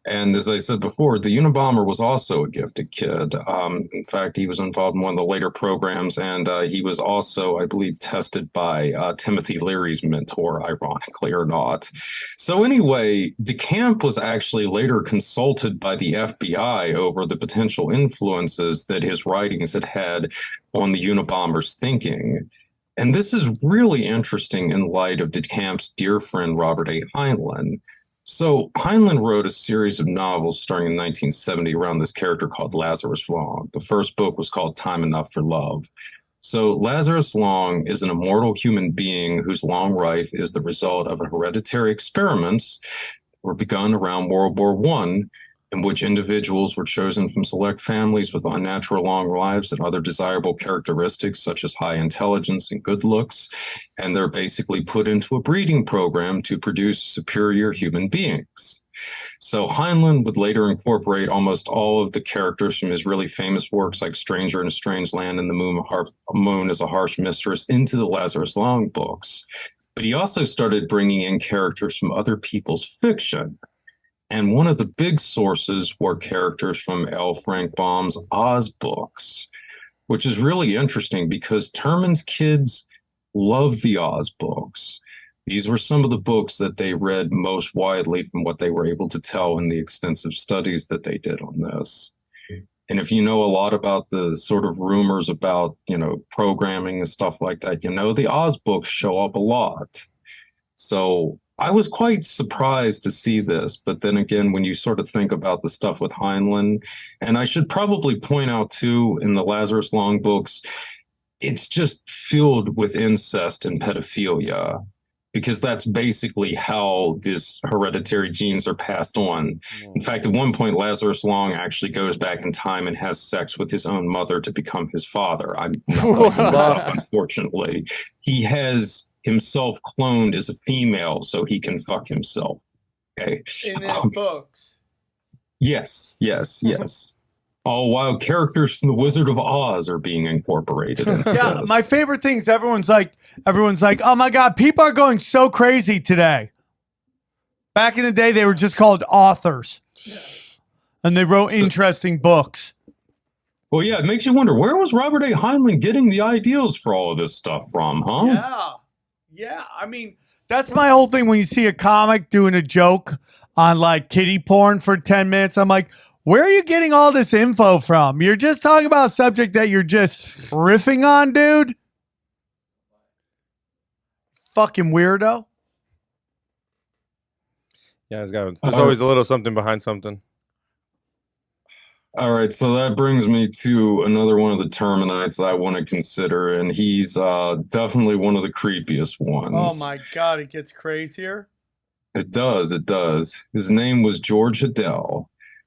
And as I said before, the Unabomber was also a gifted kid. In fact, he was involved in one of the later programs, and he was also, I believe, tested by Timothy Leary's mentor, ironically or not. So anyway, DeCamp was actually later consulted by the FBI over the potential influences that his writings had had on the Unabomber's thinking. And this is really interesting in light of DeCamp's dear friend, Robert A. Heinlein. So Heinlein wrote a series of novels starting in 1970 around this character called Lazarus Long. The first book was called Time Enough for Love. So Lazarus Long is an immortal human being whose long life is the result of a hereditary experiments that were begun around World War I, in which individuals were chosen from select families with unnatural long lives and other desirable characteristics such as high intelligence and good looks, and they're basically put into a breeding program to produce superior human beings. So Heinlein would later incorporate almost all of the characters from his really famous works like Stranger in a Strange Land and The Moon is a Harsh Mistress into the Lazarus Long books. But he also started bringing in characters from other people's fiction. And one of the big sources were characters from L. Frank Baum's Oz books, which is really interesting because Terman's kids love the Oz books. These were some of the books that they read most widely from what they were able to tell in the extensive studies that they did on this. And if you know a lot about the sort of rumors about, programming and stuff like that, the Oz books show up a lot. So I was quite surprised to see this, but then again, when you sort of think about the stuff with Heinlein, and I should probably point out too, in the Lazarus Long books, it's just filled with incest and pedophilia, because that's basically how these hereditary genes are passed on. In fact, at one point, Lazarus Long actually goes back in time and has sex with his own mother to become his father. I'm not making this up, unfortunately. He has himself cloned as a female so he can fuck himself. Okay. In his books. Yes. All while characters from the Wizard of Oz are being incorporated into this. My favorite thing is everyone's like, oh my God, people are going so crazy today. Back in the day, they were just called authors. And they wrote interesting books. Well, yeah, it makes you wonder, where was Robert A. Heinlein getting the ideas for all of this stuff from, huh? Yeah, I mean, that's my whole thing when you see a comic doing a joke on like kitty porn for 10 minutes. I'm like, where are you getting all this info from? You're just talking about a subject that you're just riffing on, dude. Fucking weirdo. Yeah, there's always a little something behind something. All right, so that brings me to another one of the Terminites that I want to consider, and he's definitely one of the creepiest ones. Oh my God, it gets crazier. It does. His name was George Hadell.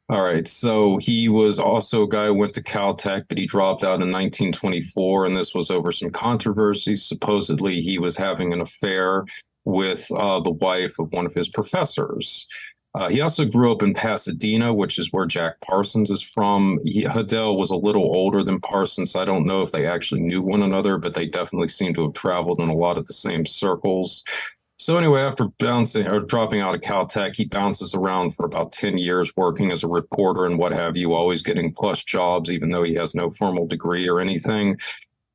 All right, so he was also a guy who went to Caltech, but he dropped out in 1924, and this was over some controversy. Supposedly, he was having an affair with the wife of one of his professors. He also grew up in Pasadena, which is where Jack Parsons is from. Hadell was a little older than Parsons. I don't know if they actually knew one another, but they definitely seem to have traveled in a lot of the same circles. So anyway, after dropping out of Caltech, he bounces around for about 10 years working as a reporter and what have you, always getting plush jobs, even though he has no formal degree or anything.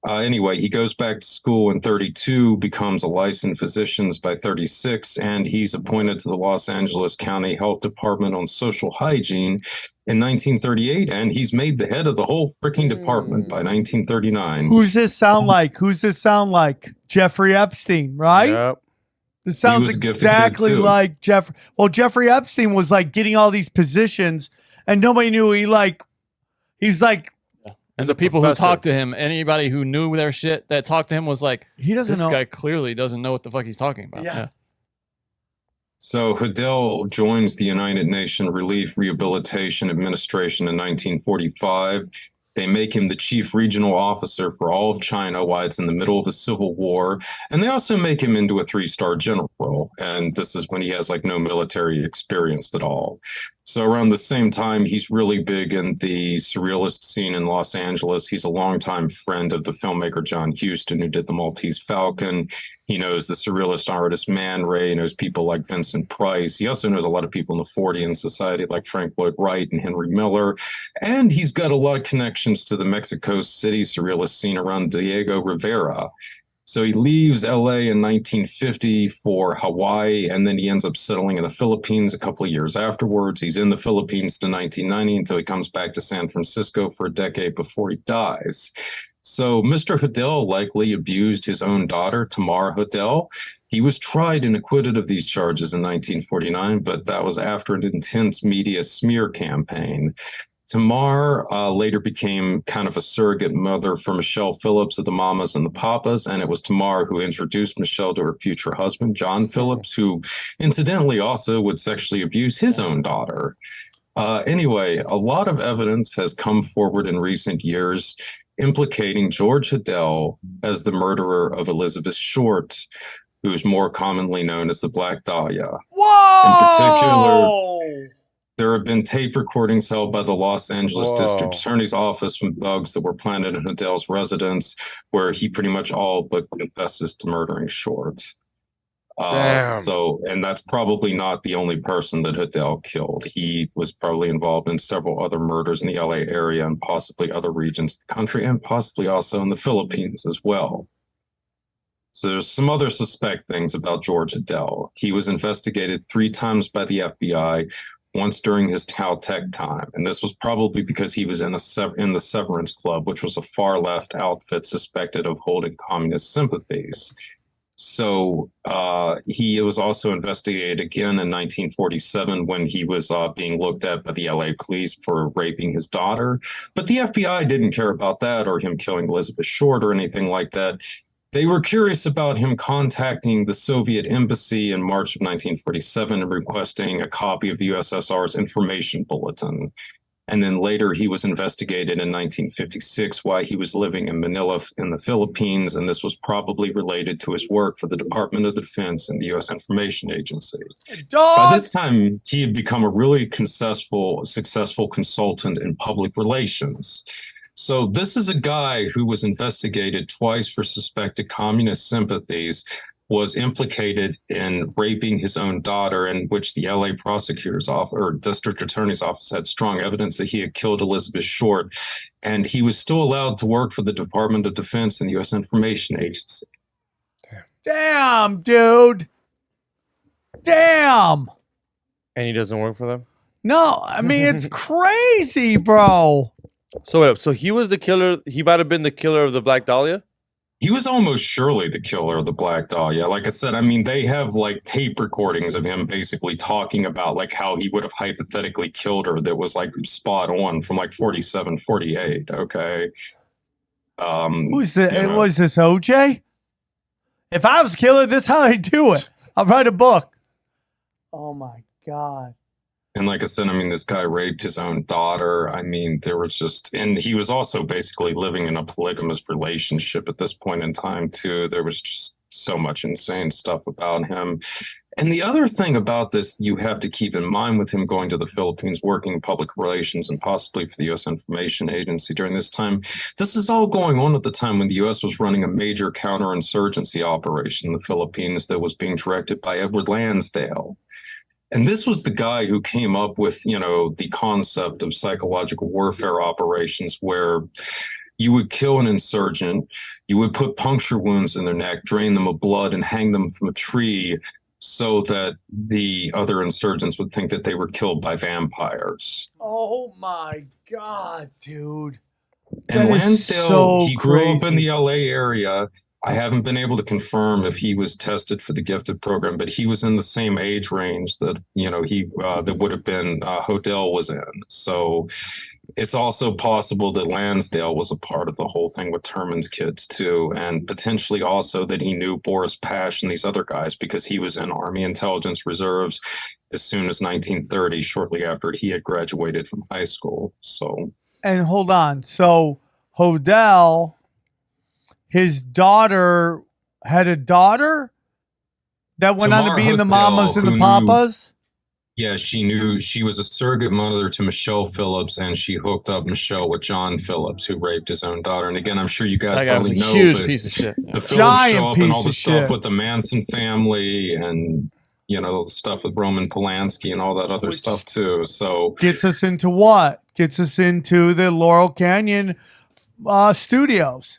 Anyway, he goes back to school in 32, becomes a licensed physician by 36, and he's appointed to the Los Angeles County Health Department on social hygiene in 1938, and he's made the head of the whole freaking department by 1939. Who's this sound like? Jeffrey Epstein, right? Yep. This sounds exactly like Jeffrey. Well, Jeffrey Epstein was like getting all these positions, and nobody knew he's like. And the people who talked to him, anybody who knew their shit that talked to him was like, he doesn't know. This guy clearly doesn't know what the fuck he's talking about. Yeah. So Hadell joins the United Nations Relief Rehabilitation Administration in 1945. They make him the chief regional officer for all of China while it's in the middle of a civil war. And they also make him into a 3-star general. And this is when he has like no military experience at all. So around the same time, he's really big in the surrealist scene in Los Angeles. He's a longtime friend of the filmmaker John Huston, who did The Maltese Falcon. He knows the surrealist artist Man Ray. He knows people like Vincent Price. He also knows a lot of people in the Fortean Society like Frank Lloyd Wright and Henry Miller. And he's got a lot of connections to the Mexico City surrealist scene around Diego Rivera. So he leaves LA in 1950 for Hawaii, and then he ends up settling in the Philippines a couple of years afterwards. He's in the Philippines to 1990 until he comes back to San Francisco for a decade before he dies. So Mr. Hodel likely abused his own daughter, Tamar Hodel. He was tried and acquitted of these charges in 1949, but that was after an intense media smear campaign. Tamar later became kind of a surrogate mother for Michelle Phillips of the Mamas and the Papas, and it was Tamar who introduced Michelle to her future husband, John Phillips, who incidentally also would sexually abuse his own daughter. Anyway, a lot of evidence has come forward in recent years implicating George Hodel as the murderer of Elizabeth Short, who's more commonly known as the Black Dahlia. Whoa! In particular, there have been tape recordings held by the Los Angeles District Attorney's Office from bugs that were planted in Hodel's residence, where he pretty much all but confesses to murdering Short. And that's probably not the only person that Hodel killed. He was probably involved in several other murders in the LA area and possibly other regions of the country, and possibly also in the Philippines as well. So there's some other suspect things about George Hodel. He was investigated 3 times by the FBI, once during his Caltech time. And this was probably because he was in the Severance Club, which was a far-left outfit suspected of holding communist sympathies. So he was also investigated again in 1947 when he was being looked at by the LA police for raping his daughter. But the FBI didn't care about that or him killing Elizabeth Short or anything like that. They were curious about him contacting the Soviet embassy in March of 1947 and requesting a copy of the USSR's information bulletin. And then later he was investigated in 1956 while he was living in Manila in the Philippines, and this was probably related to his work for the Department of Defense and the U.S. Information Agency. By this time, he had become a really successful consultant in public relations. So this is a guy who was investigated twice for suspected communist sympathies, was implicated in raping his own daughter, in which the LA prosecutor's office or district attorney's office had strong evidence that he had killed Elizabeth Short. And he was still allowed to work for the Department of Defense and the U.S. Information Agency. Damn, dude. Damn. And he doesn't work for them? No, I mean, it's crazy, bro. So he was the killer. He might have been the killer of the Black Dahlia? He was almost surely the killer of the Black Dahlia. Like I said, I mean, they have like tape recordings of him basically talking about like how he would have hypothetically killed her that was like spot on from like 47, 48. Okay. Was this OJ? If I was a killer, this is how I do it. I'll write a book. Oh my God. And like I said, I mean, this guy raped his own daughter. I mean, there was just, and he was also basically living in a polygamous relationship at this point in time, too. There was just so much insane stuff about him. And the other thing about this you have to keep in mind with him going to the Philippines, working in public relations and possibly for the U.S. Information Agency during this time, this is all going on at the time when the U.S. was running a major counterinsurgency operation in the Philippines that was being directed by Edward Lansdale. And this was the guy who came up with, the concept of psychological warfare operations where you would kill an insurgent, you would put puncture wounds in their neck, drain them of blood, and hang them from a tree so that the other insurgents would think that they were killed by vampires. Oh, my God, dude. And Lansdale, he grew up in the LA area. I haven't been able to confirm if he was tested for the gifted program, but he was in the same age range that, that would have been Hodel was in. So it's also possible that Lansdale was a part of the whole thing with Terman's kids, too. And potentially also that he knew Boris Pash and these other guys because he was in Army Intelligence Reserves as soon as 1930, shortly after he had graduated from high school. So, and hold on. So Hodel, his daughter had a daughter that went on to be in the Mamas and the Papas? Yeah, she knew she was a surrogate mother to Michelle Phillips, and she hooked up Michelle with John Phillips, who raped his own daughter. And again, I'm sure you guys That guy was probably a know, huge but piece of shit. the Phillips Giant show up and all piece the of stuff shit. with the Manson family, and the stuff with Roman Polanski and all that other stuff too. So Gets us into what? Gets us into the Laurel Canyon studios.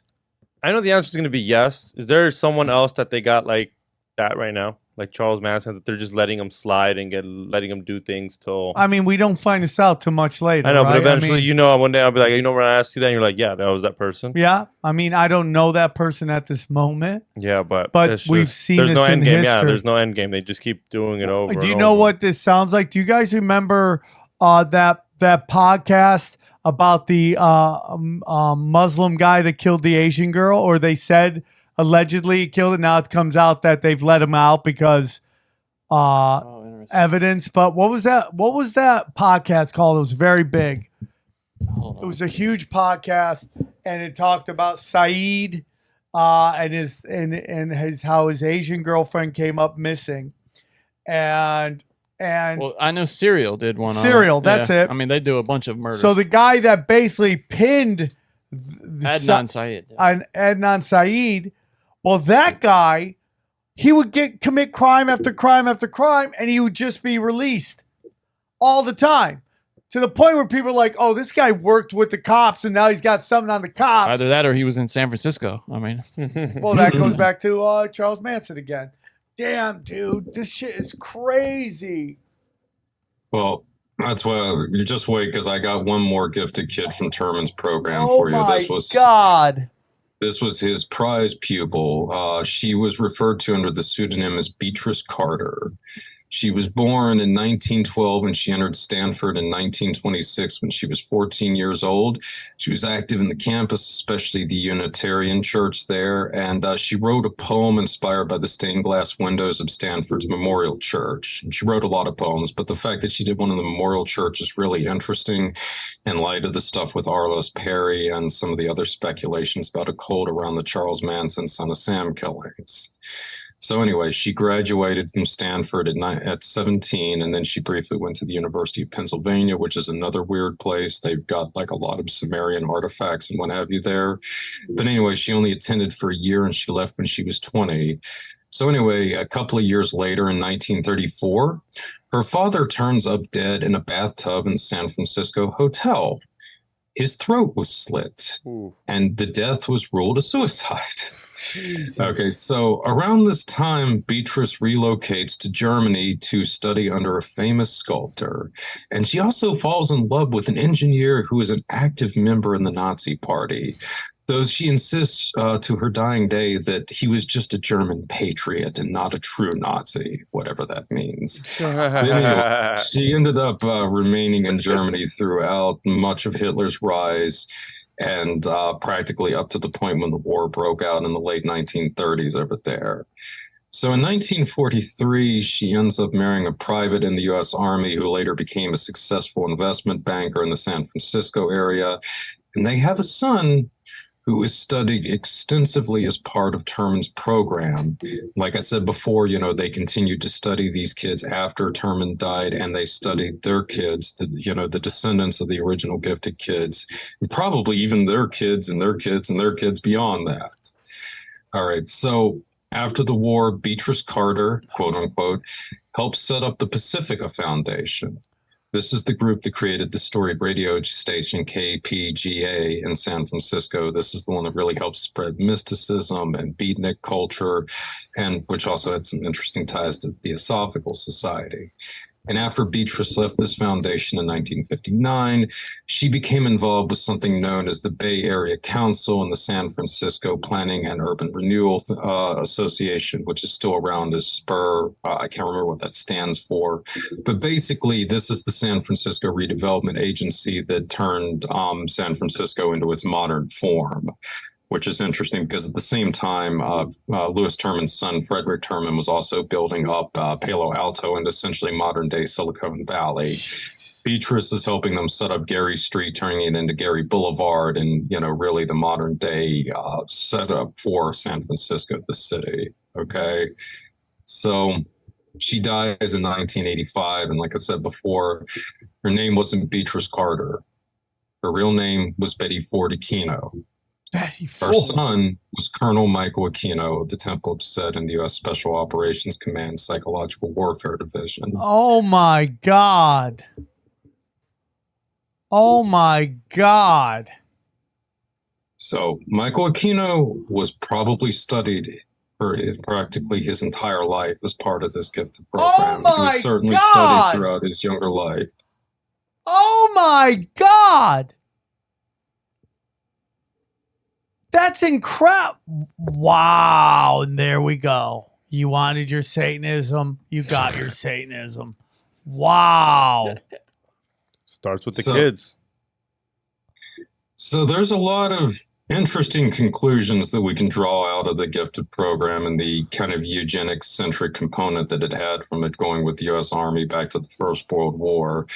I know the answer is going to be yes. Is there someone else that they got like that right now? Like Charles Manson, that they're just letting him slide and letting him do things till... I mean, we don't find this out too much later. I know, right? but eventually, I mean, one day I'll be like, when I ask you that, and you're like, yeah, that was that person. yeah. I mean, I don't know that person at this moment. Yeah, but we've seen there's this no in end game. Yeah, history. there's no end game. They just keep doing it over. Do you and know over. what this sounds like? Do you guys remember that podcast about the Muslim guy that killed the Asian girl, or they said allegedly he killed it? Now it comes out that they've let him out because evidence. But what was that? What was that podcast called? It was very big. It was a huge podcast, and it talked about Saeed and his how his Asian girlfriend came up missing, and Well, I know Serial did one. Serial, that's it. I mean, they do a bunch of murders. so the guy that basically pinned Adnan Syed. on Adnan Saeed, well, that guy, he would commit crime after crime after crime, and he would just be released all the time. To the point where people are like, oh, this guy worked with the cops and now he's got something on the cops. Either that or he was in San Francisco. I mean, well, that goes back to Charles Manson again. Damn, dude, this shit is crazy. well, that's why you just wait, because I got one more gifted kid from Terman's program Oh for you. my God. This was his prize pupil. She was referred to under the pseudonym as Beatrice Carter. She was born in 1912 and she entered Stanford in 1926 when she was 14 years old. She was active in the campus, especially the Unitarian Church there, and she wrote a poem inspired by the stained glass windows of Stanford's Memorial Church. She wrote a lot of poems, but the fact that she did one in the Memorial Church is really interesting in light of the stuff with Arliss Perry and some of the other speculations about occult around the Charles Manson Son of Sam killings. So anyway, she graduated from Stanford at 17, and then she briefly went to the University of Pennsylvania, which is another weird place. They've got like a lot of Sumerian artifacts and what have you there. But anyway, she only attended for a year and she left when she was 20. So anyway, a couple of years later in 1934, her father turns up dead in a bathtub in the San Francisco hotel. His throat was slit, and the death was ruled a suicide. Jesus. Okay, so around this time, Beatrice relocates to Germany to study under a famous sculptor. And she also falls in love with an engineer who is an active member in the Nazi Party, though she insists to her dying day that he was just a German patriot and not a true Nazi, whatever that means. Anyway, she ended up remaining in Germany throughout much of Hitler's rise, and practically up to the point when the war broke out in the late 1930s over there. So in 1943, she ends up marrying a private in the U.S. Army who later became a successful investment banker in the San Francisco area. And they have a son who is studied extensively as part of Terman's program. Like I said before, they continued to study these kids after Terman died, and they studied their kids, the descendants of the original gifted kids, and probably even their kids and their kids and their kids beyond that. All right, so after the war, Beatrice Carter, quote unquote, helped set up the Pacifica Foundation. This is the group that created the storied radio station KPGA in San Francisco. This is the one that really helped spread mysticism and beatnik culture, and which also had some interesting ties to the Theosophical Society. And after Beatrice left this foundation in 1959, she became involved with something known as the Bay Area Council and the San Francisco Planning and Urban Renewal Association, which is still around as SPUR. I can't remember what that stands for. But basically, this is the San Francisco Redevelopment Agency that turned San Francisco into its modern form, which is interesting because at the same time, Louis Terman's son, Frederick Terman, was also building up Palo Alto and essentially modern-day Silicon Valley. Beatrice is helping them set up Gary Street, turning it into Gary Boulevard, and, really the modern-day setup for San Francisco, the city, okay? So She dies in 1985, and like I said before, her name wasn't Beatrice Carter. Her real name was Betty Ford Aquino. Betty Her Ford. son was Colonel Michael Aquino of the Temple of Set in the U.S. Special Operations Command Psychological Warfare Division. Oh my God. Oh my God. So Michael Aquino was probably studied for practically his entire life as part of this gifted program. Oh my he was certainly God. studied throughout his younger life. Oh my God. That's incredible. Wow. And there we go. You wanted your Satanism. You got your Satanism. Wow. Starts with the kids. So there's a lot of interesting conclusions that we can draw out of the gifted program and the kind of eugenics-centric component that it had from it going with the U.S. Army back to the First World War.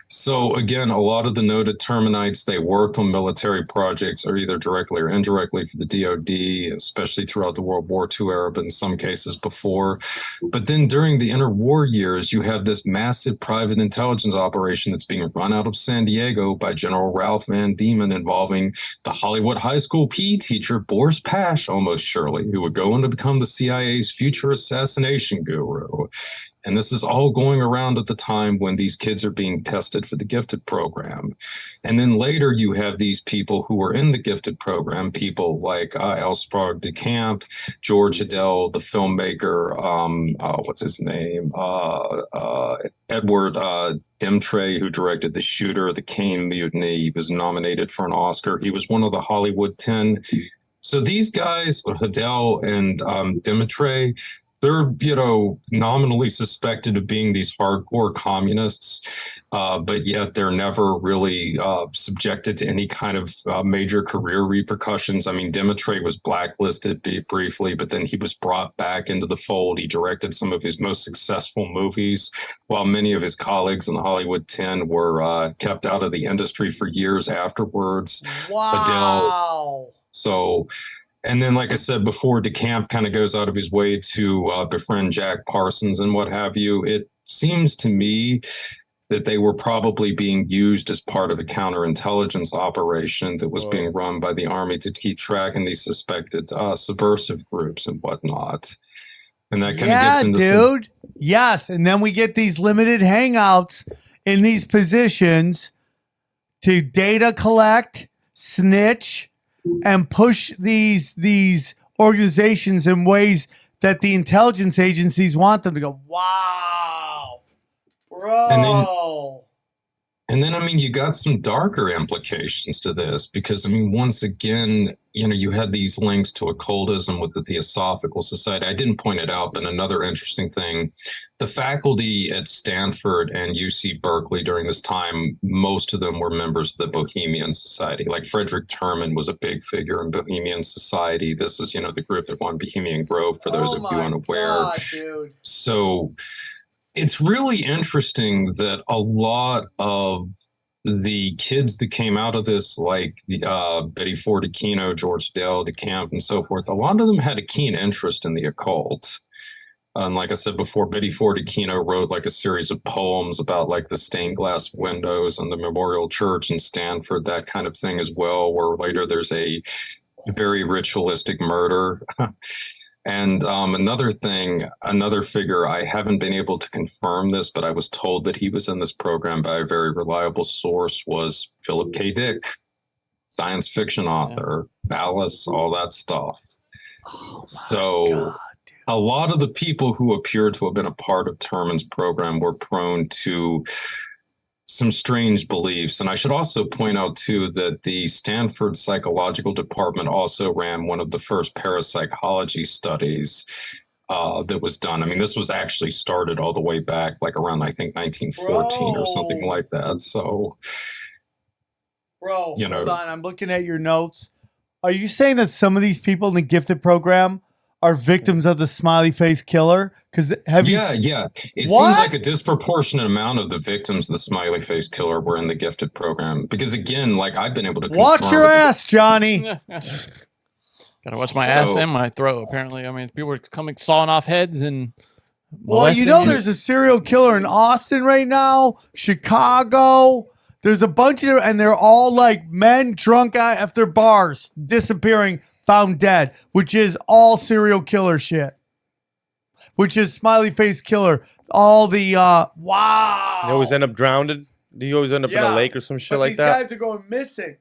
So again, a lot of the noted Terminites, they worked on military projects or either directly or indirectly for the DoD, especially throughout the World War II era, but in some cases before. But then during the interwar years, you have this massive private intelligence operation that's being run out of San Diego by General Ralph Van Diemen, involving the Hollywood high school PE teacher Boris Pash, almost surely, who would go on to become the CIA's future assassination guru. And this is all going around at the time when these kids are being tested for the gifted program. And then later you have these people who were in the gifted program, people like L. Sprague de Camp, George Adele, the filmmaker, what's his name? Edward Demtre, who directed The Shooter, The Caine Mutiny. He was nominated for an Oscar. He was one of the Hollywood 10. So these guys, Adele and Demtre, they're, nominally suspected of being these hardcore communists, but yet they're never really subjected to any kind of major career repercussions. I mean, Demtre was blacklisted briefly, but then he was brought back into the fold. He directed some of his most successful movies, while many of his colleagues in the Hollywood 10 were kept out of the industry for years afterwards. Wow. Adele. So... And then, like I said before, DeCamp kind of goes out of his way to befriend Jack Parsons and what have you. It seems to me that they were probably being used as part of a counterintelligence operation that was being run by the Army to keep tracking these suspected subversive groups and whatnot. And that kind of gets into dude. Yes. And then we get these limited hangouts in these positions to data collect, snitch, and push these organizations in ways that the intelligence agencies want them to go, wow, bro. And then, I mean, you got some darker implications to this because, I mean, once again, you had these links to occultism with the Theosophical Society. I didn't point it out, but another interesting thing, the faculty at Stanford and UC Berkeley during this time, most of them were members of the Bohemian Society. Like Frederick Terman was a big figure in Bohemian Society. This is, the group that won Bohemian Grove, for those of you unaware. God, dude. So it's really interesting that a lot of the kids that came out of this, like Betty Ford Aquino, George Dale, DeCamp, and so forth, a lot of them had a keen interest in the occult. And like I said before, Betty Ford Aquino wrote like a series of poems about like the stained glass windows and the Memorial Church in Stanford, that kind of thing as well, where later there's a very ritualistic murder. And another figure, I haven't been able to confirm this, but I was told that he was in this program by a very reliable source, was Philip K. Dick, science fiction author, Alice, all that stuff. God, a lot of the people who appear to have been a part of Terman's program were prone to some strange beliefs. And I should also point out, too, that the Stanford Psychological Department also ran one of the first parapsychology studies that was done. I mean, this was actually started all the way back, like around, I think, 1914 or something like that. So, hold on. I'm looking at your notes. Are you saying that some of these people in the gifted program are victims of the smiley face killer? Because yeah. It seems like a disproportionate amount of the victims of the smiley face killer were in the gifted program. Because again, like I've been able to watch your ass, Johnny. Gotta watch my ass and my throat. Apparently, I mean, people were coming sawing off heads and Well, you know, there's a serial killer in Austin right now, Chicago. There's a bunch of, and they're all like men drunk at their bars, disappearing, found dead, which is all serial killer shit. Which is smiley face killer. All the wow. They always end up drowned. Do you always end up in a lake or some shit like that? These guys are going missing.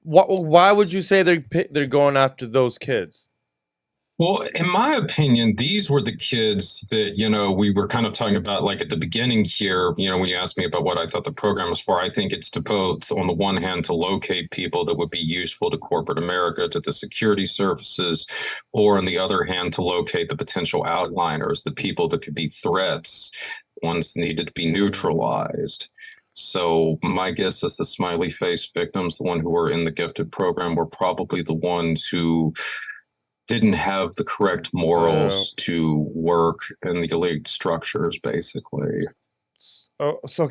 Why would you say they're going after those kids? Well, in my opinion, these were the kids that, you know, we were kind of talking about, like at the beginning here, you know, when you asked me about what I thought the program was for, I think it's to both, on the one hand, to locate people that would be useful to corporate America, to the security services, or on the other hand, to locate the potential outliners, the people that could be threats, ones that needed to be neutralized. So my guess is the smiley face victims, the one who were in the gifted program, were probably the ones who didn't have the correct morals to work in the elite structures, basically. Oh, so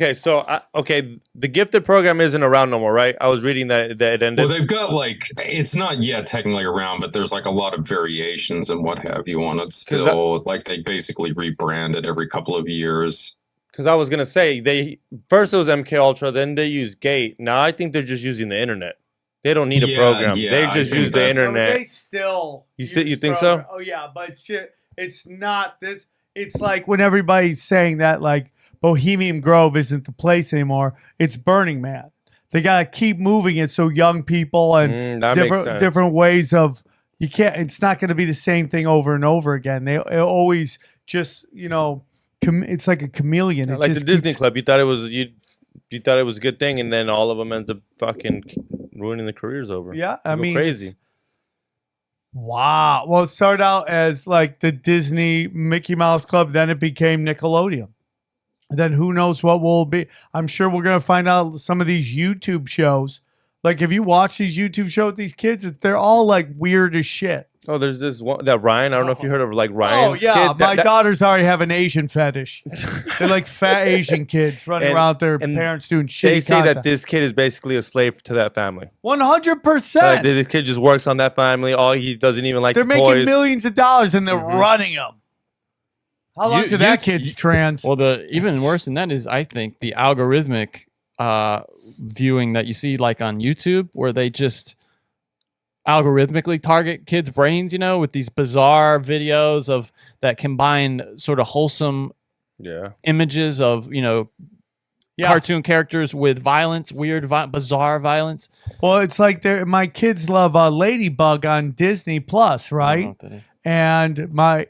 okay. The gifted program isn't around no more, right? I was reading that it ended. Well, they've got like, it's not yet technically around, but there's like a lot of variations and what have you on it still. Like they basically rebranded every couple of years. Because I was gonna say first it was MK Ultra, then they used Gate. Now I think they're just using the internet. They don't need a program. They just use the internet. They still. You think so? Oh yeah, but shit, it's not this. It's like when everybody's saying that like Bohemian Grove isn't the place anymore. It's Burning Man. They gotta keep moving it so young people and different ways of you can't. It's not going to be the same thing over and over again. They always just it's like a chameleon. It like just the Disney Club. You thought it was you thought it was a good thing, and then all of them end up fucking ruining the careers over. Yeah, I mean, crazy. Wow. Well, it started out as like the Disney Mickey Mouse Club, then it became Nickelodeon. Then who knows what will be. I'm sure we're going to find out some of these YouTube shows. Like if you watch these YouTube shows with these kids, they're all like weird as shit. Oh, there's this one that Ryan. I don't know if you heard of like Ryan's kid. My daughters already have an Asian fetish. They're like fat Asian kids running around their parents doing shit. They say that this kid is basically a slave to that family. 100%. Like the kid just works on that family. All he doesn't even like. They're the making toys. millions of dollars and they're running them. How long did that kid's trans? Well, the even worse than that is, I think, the algorithmic viewing that you see like on YouTube, where they just algorithmically target kids' brains, with these bizarre videos of that combine sort of wholesome images of, cartoon characters with violence, weird, bizarre violence. Well, it's like my kids love Ladybug on Disney Plus, right? I don't know what that is. And my,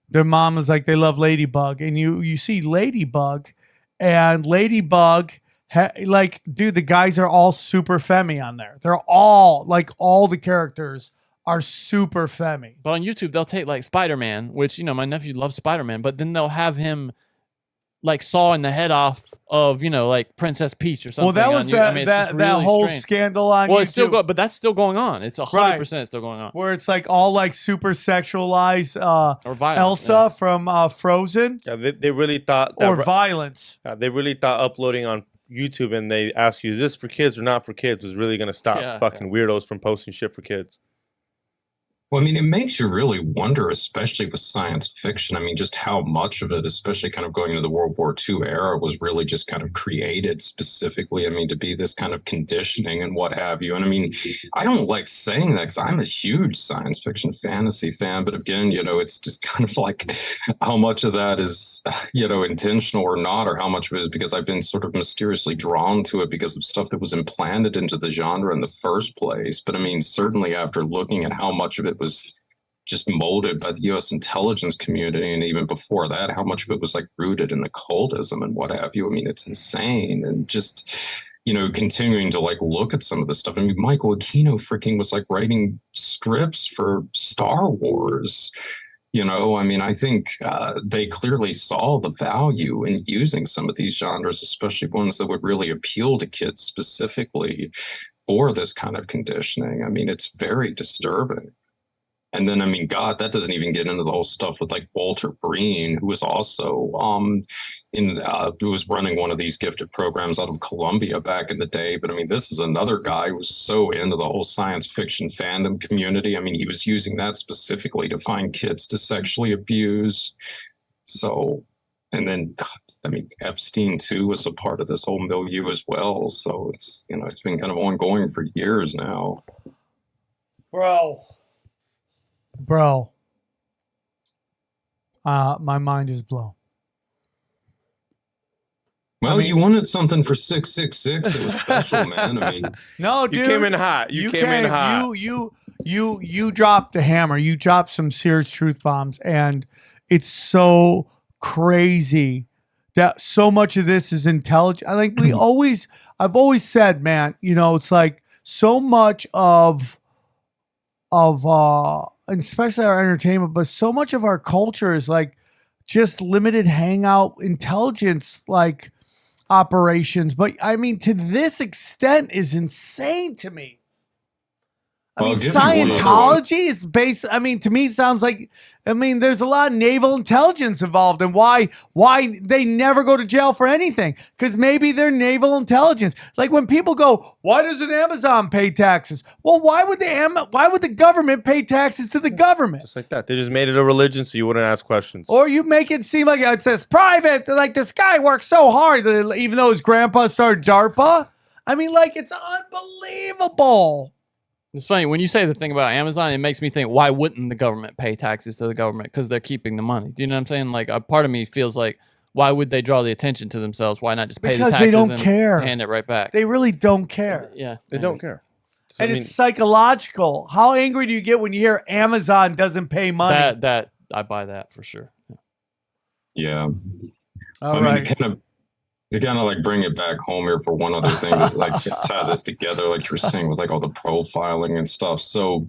their mom is like, they love Ladybug. And you see Ladybug and Ladybug, dude, the guys are all super femmy on there. They're all, all the characters are super femmy. But on YouTube, they'll take, Spider-Man, which, my nephew loves Spider-Man, but then they'll have him, sawing the head off of, Princess Peach or something. Well, that was that whole scandal on YouTube. It's still going, but that's still going on. It's 100% still going on. Where it's all super sexualized or violent, Elsa from Frozen. Yeah, they really thought that, or violence. They really thought uploading on YouTube and they ask you, is this for kids or not for kids, was really going to stop fucking weirdos from posting shit for kids. Well, I mean, it makes you really wonder, especially with science fiction. I mean, just how much of it, especially kind of going into the World War II era, was really just kind of created specifically, to be this kind of conditioning and what have you. And I mean, I don't like saying that because I'm a huge science fiction fantasy fan. But again, it's just kind of like how much of that is, intentional or not, or how much of it is because I've been sort of mysteriously drawn to it because of stuff that was implanted into the genre in the first place. But I mean, certainly after looking at how much of it was just molded by the U.S. intelligence community, and even before that, how much of it was rooted in occultism and what have you. I mean, it's insane. And just, continuing to look at some of this stuff. I mean, Michael Aquino freaking was writing scripts for Star Wars. I mean, I think they clearly saw the value in using some of these genres, especially ones that would really appeal to kids specifically for this kind of conditioning. I mean, it's very disturbing. And then, I mean, God, that doesn't even get into the whole stuff with like Walter Breen, who was also who was running one of these gifted programs out of Columbia back in the day. But I mean, this is another guy who was so into the whole science fiction fandom community. I mean, he was using that specifically to find kids to sexually abuse. So, and then, I mean, Epstein too was a part of this whole milieu as well. So it's, you know, it's been kind of ongoing for years now. Bro, my mind is blown. Well, you wanted something for 666 that was special, man. I mean, no, dude, you came in hot. You came in hot. You dropped the hammer. You dropped some serious truth bombs, and it's so crazy that so much of this is intelligent. I think I've always said, man, you know, it's like so much of and especially our entertainment, but so much of our culture is like just limited hangout intelligence, like operations. But I mean, to this extent is insane to me. I mean, Scientology is based. I mean, to me, it sounds like, I mean, there's a lot of naval intelligence involved, and why they never go to jail for anything? Because maybe they're naval intelligence. Like when people go, why doesn't Amazon pay taxes? Well, why would the government pay taxes to the government? Just like that. They just made it a religion so you wouldn't ask questions. Or you make it seem like it says private. Like this guy works so hard, even though his grandpa started DARPA. I mean, like, it's unbelievable. It's funny when you say the thing about Amazon, it makes me think, why wouldn't the government pay taxes to the government? Because they're keeping the money. Do you know what I'm saying? Like, a part of me feels like, why would they draw the attention to themselves? Why not just pay the taxes they don't and care. Hand it right back? They really don't care. Yeah. They don't care. So, and it's psychological. How angry do you get when you hear Amazon doesn't pay money? That I buy that for sure. Yeah. All right. To kind of like bring it back home here for one other thing, is like to tie this together, like you were saying, with like all the profiling and stuff. So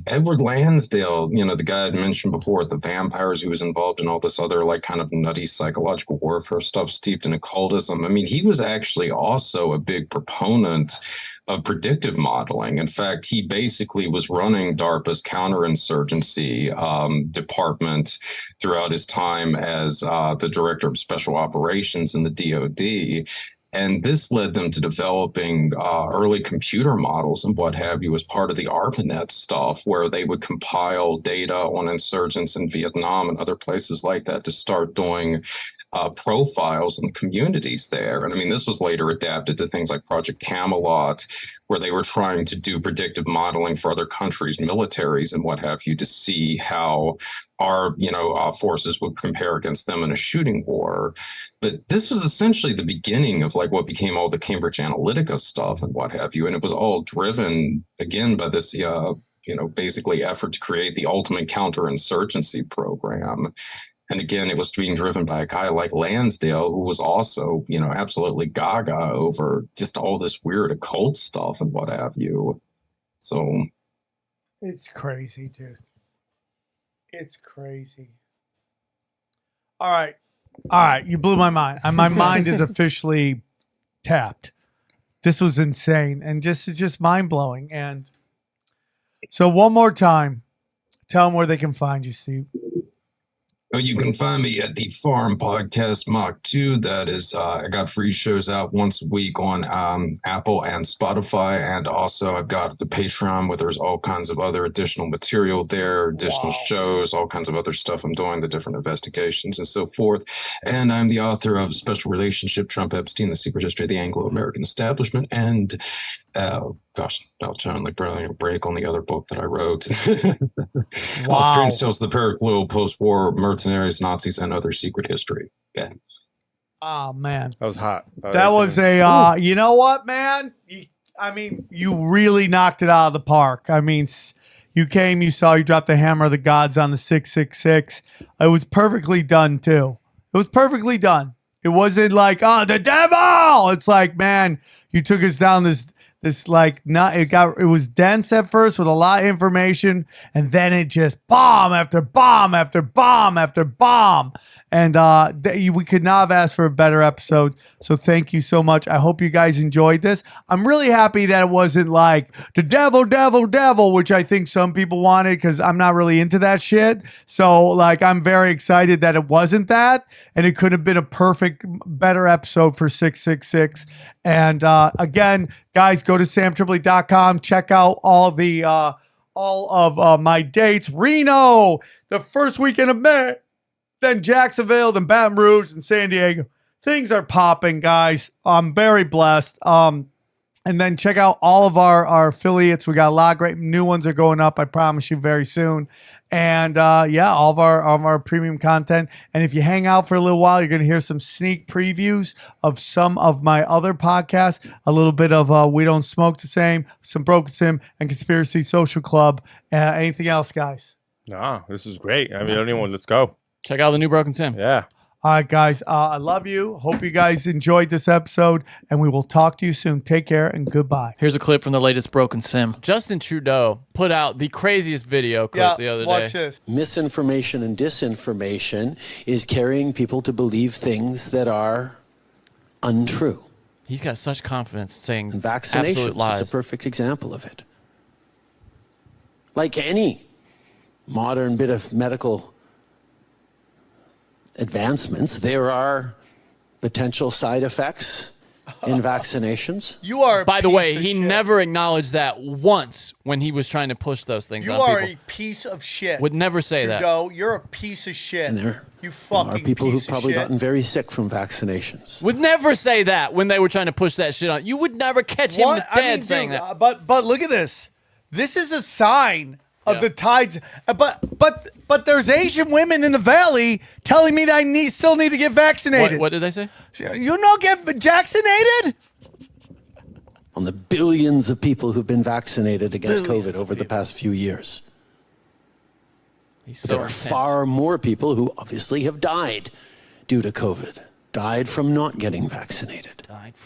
Edward Lansdale, you know, the guy I had mentioned before with the vampires, who was involved in all this other like kind of nutty psychological warfare stuff steeped in occultism. I mean, he was actually also a big proponent of predictive modeling. In fact, he basically was running DARPA's counterinsurgency department throughout his time as the director of special operations in the DoD. And this led them to developing early computer models and what have you as part of the ARPANET stuff, where they would compile data on insurgents in Vietnam and other places like that to start doing profiles in the communities there. And I mean, this was later adapted to things like Project Camelot, where they were trying to do predictive modeling for other countries' militaries and what have you, to see how our, forces would compare against them in a shooting war. But this was essentially the beginning of like what became all the Cambridge Analytica stuff and what have you. And it was all driven again by this, basically effort to create the ultimate counterinsurgency program. And again, it was being driven by a guy like Lansdale, who was also, absolutely gaga over just all this weird occult stuff and what have you. So it's crazy, dude. It's crazy. All right. You blew my mind. My mind is officially tapped. This was insane. And it's just mind blowing. And so one more time, tell them where they can find you, Steve. You can find me at the Farm Podcast Mach 2. That is, I got free shows out once a week on Apple and Spotify. And also I've got the Patreon, where there's all kinds of other additional material there, additional shows, all kinds of other stuff I'm doing, the different investigations and so forth. And I'm the author of Special Relationship, Trump Epstein, The Secret History of the Anglo-American Establishment. And I'll turn like brilliant a break on the other book that I wrote. Strange Tales of the Periclo, Post-War Mercenaries, Nazis, and Other Secret History. Yeah. Oh, man. That was hot. That was a, you know what, man? You really knocked it out of the park. I mean, you came, you saw, you dropped the hammer of the gods on the 666. It was perfectly done, too. It was perfectly done. It wasn't like, the devil. It's like, man, you took us down this it was dense at first with a lot of information, and then it just bomb after bomb after bomb after bomb. And we could not have asked for a better episode. So thank you so much. I hope you guys enjoyed this. I'm really happy that it wasn't like the devil, which I think some people wanted because I'm not really into that shit. So like, I'm very excited that it wasn't that. And it could have been a perfect, better episode for 666. And again, guys, go to samtripoli.com. Check out all of my dates. Reno, the first weekend of May. Then Jacksonville, then Baton Rouge, and San Diego. Things are popping, guys. I'm very blessed. And then check out all of our affiliates. We got a lot of great new ones are going up. I promise you very soon. And all of our premium content. And if you hang out for a little while, you're going to hear some sneak previews of some of my other podcasts. A little bit of We Don't Smoke the Same, some Broken Sim, and Conspiracy Social Club. Anything else, guys? No, this is great. I mean, anyone, let's go. Check out the new Broken Sim. Yeah. All right, guys. I love you. Hope you guys enjoyed this episode, and we will talk to you soon. Take care and goodbye. Here's a clip from the latest Broken Sim. Justin Trudeau put out the craziest video clip the other day. Watch this. Misinformation and disinformation is carrying people to believe things that are untrue. He's got such confidence saying And absolute vaccinations lies. is a perfect example of it. Like any modern bit of medical advancements, there are potential side effects in vaccinations. You are. By the way, he never acknowledged that once when he was trying to push those things You on are people. a piece of shit. Would never say that. Trudeau, you're a piece of shit. And there You fucking are people piece who've of probably shit. gotten very sick from vaccinations. Would never say that when they were trying to push that shit on. You would never catch him dead saying dude, that. But look at this. This is a sign of the tides. But there's Asian women in the valley telling me that I still need to get vaccinated. What did they say? You not get vaccinated? On the billions of people who've been vaccinated against COVID over the past few years. He's But so there are intense. far more people who obviously have died due to COVID, died from not getting vaccinated.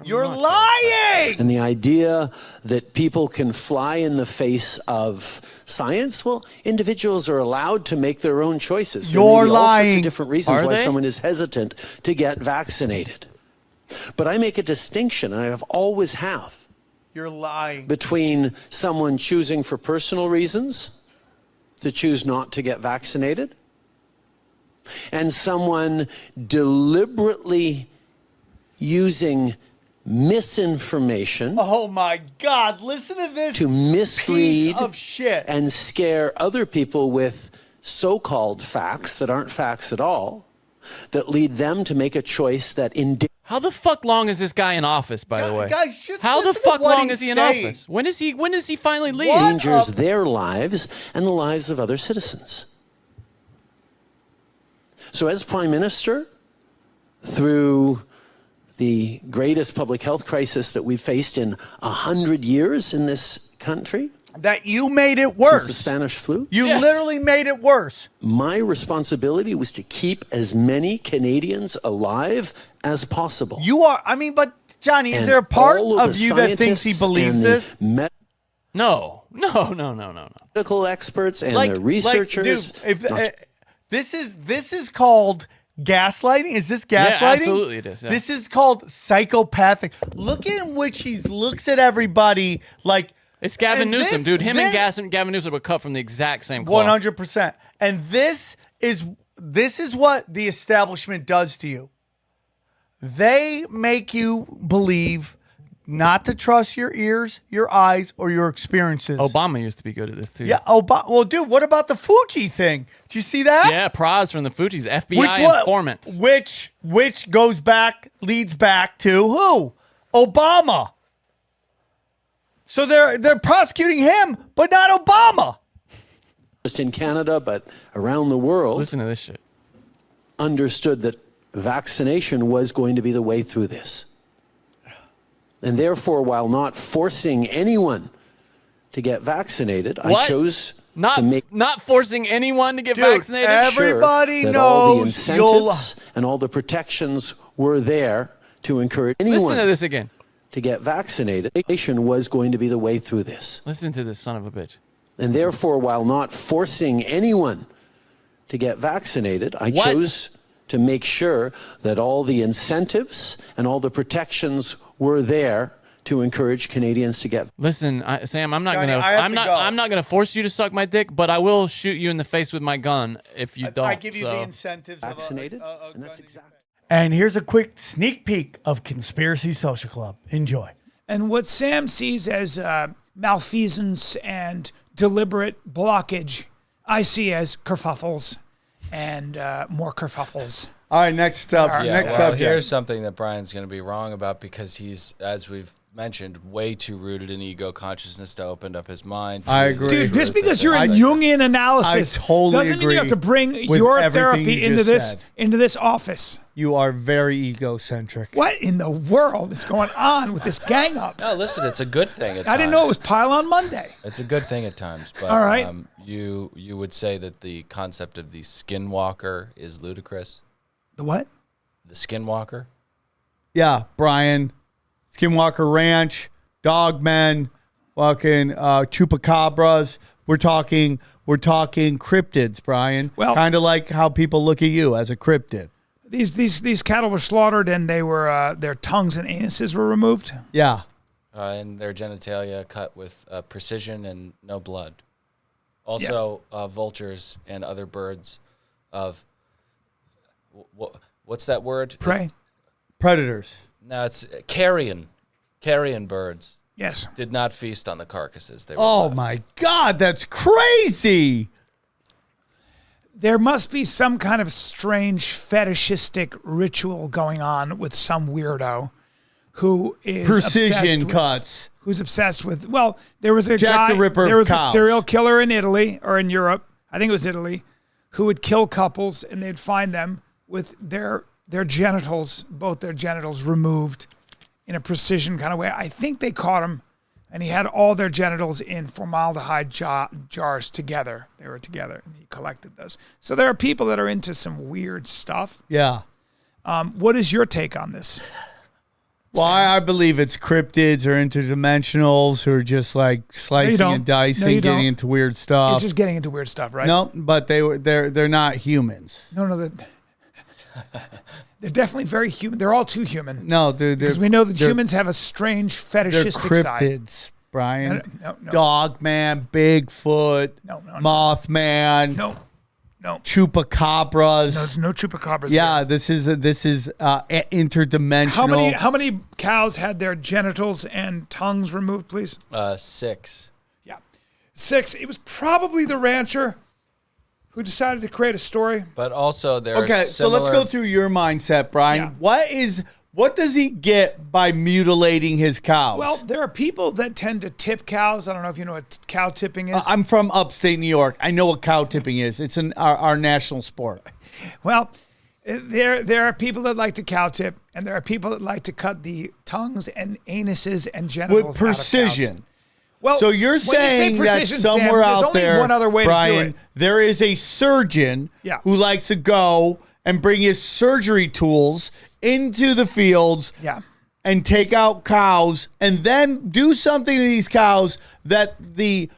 You're lying! And the idea that people can fly in the face of science, well, individuals are allowed to make their own choices. There may You're be all sorts lying. of different reasons Are why they? someone is hesitant to get vaccinated. But I make a distinction, and I have always have, You're lying. between someone choosing for personal reasons to choose not to get vaccinated and someone deliberately using misinformation Oh my God! Listen to this to mislead piece of shit. and scare other people with so-called facts that aren't facts at all, that lead them to make a choice that How the fuck long is this guy in office, by the way? Guys, just How the listen to fuck what long he's is he in saying. office? When is he finally leave? What? endangers their lives and the lives of other citizens. So as Prime Minister, through the greatest public health crisis that we've faced in 100 years in this country, That you made it since worse. the Spanish flu, You Yes. literally made it worse. my responsibility was to keep as many Canadians alive as possible. You are. I mean, but Johnny, is And there a part all of the you that thinks he scientists believes and the this? No. Medical experts and the researchers. Dude, if, not- this is called gaslighting. Is this gaslighting? Yeah, absolutely it is, yeah. This is called psychopathic. Look in which he looks at everybody like It's Gavin and Newsom, this- dude. Him and this- Gavin Newsom were cut from the exact same cloth. 100%. And this is what the establishment does to you. They make you believe not to trust your ears, your eyes, or your experiences. Obama used to be good at this too. Yeah, well, dude, what about the Fuji thing? Do you see that? Yeah, Praz from the Fuji's FBI informant. Which leads back to who? Obama. So they're prosecuting him, but not Obama. just in Canada, but around the world, Listen to this shit. understood that vaccination was going to be the way through this. And therefore, while not forcing anyone to get vaccinated, What? I chose to Not make forcing anyone to get Dude, vaccinated. everybody sure that all the knows you'll. incentives and all the protections were there to encourage Listen anyone to this again. to get vaccinated. Vaccination was going to be the way through this. Listen to this son of a bitch. And therefore, while not forcing anyone to get vaccinated, I What? chose to make sure that all the incentives and all the protections were there to encourage Canadians to get. Listen, Sam, I'm not Johnny, gonna. I have I'm to not. go. I'm not gonna force you to suck my dick, but I will shoot you in the face with my gun if you don't. I give you so. the incentives Vaccinated, of a and that's gun. exactly. And here's a quick sneak peek of Conspiracy Social Club. Enjoy. And what Sam sees as malfeasance and deliberate blockage, I see as kerfuffles and more kerfuffles. All right, next up. Yeah, next well, subject. here's something that Brian's going to be wrong about because he's, as we've mentioned, way too rooted in ego consciousness to open up his mind. I agree. Dude, just because you're I- in Jungian analysis I totally doesn't mean you have to bring with your everything therapy you into just said. this office. You are very egocentric. What in the world is going on with this gang up? No, listen, it's a good thing at I didn't times. know it was Pylon Monday. It's a good thing at times, but All right. you would say that the concept of the skinwalker is ludicrous. The what? The skinwalker? Yeah, Brian, Skinwalker Ranch, Dogmen, fucking chupacabras. We're talking cryptids, Brian. Well- kind of like how people look at you as a cryptid. These cattle were slaughtered and they were their tongues and anuses were removed. Yeah. And their genitalia cut with precision and no blood. Also, vultures and other birds of what's that word? Prey. Predators. No, it's carrion birds. Yes. Did not feast on the carcasses. They were Oh left. my God, that's crazy. There must be some kind of strange fetishistic ritual going on with some weirdo who is Precision obsessed with- cuts. who's obsessed with. Well, there was a Jack guy. the Ripper of there was cows. a serial killer in Italy or in Europe. I think it was Italy, who would kill couples and they'd find them with their genitals, both their genitals removed in a precision kind of way. I think they caught him, and he had all their genitals in formaldehyde jars together. They were together, and he collected those. So there are people that are into some weird stuff. Yeah. What is your take on this? Well, I believe it's cryptids or interdimensionals who are just like slicing don't. and dicing, No, you getting don't. into weird stuff. It's just getting into weird stuff, right? No, but they're not humans. No, they're definitely very human. They're all too human. No, they're Because we know that they're- humans have a strange They're fetishistic side. cryptids, Brian. No. Dogman, Bigfoot, No. Mothman, No. chupacabras. No, there's no chupacabras. Yeah, here. this is interdimensional. How many cows had their genitals and tongues removed, please? 6. Yeah. 6. It was probably the rancher who decided to create a story. But also there. Okay, so let's go through your mindset, Brian. Yeah. What does he get by mutilating his cows? Well, there are people that tend to tip cows. I don't know if you know what cow tipping is. I'm from upstate New York. I know what cow tipping is. It's our national sport. Well, there are people that like to cow tip, and there are people that like to cut the tongues and anuses and genitals With precision. out of cows. Well, So you're when you say saying that precision, somewhere Sam, there's out only there, one other way Brian, to do it. there is a surgeon Yeah. who likes to go and bring his surgery tools into the fields Yeah. and take out cows and then do something to these cows that the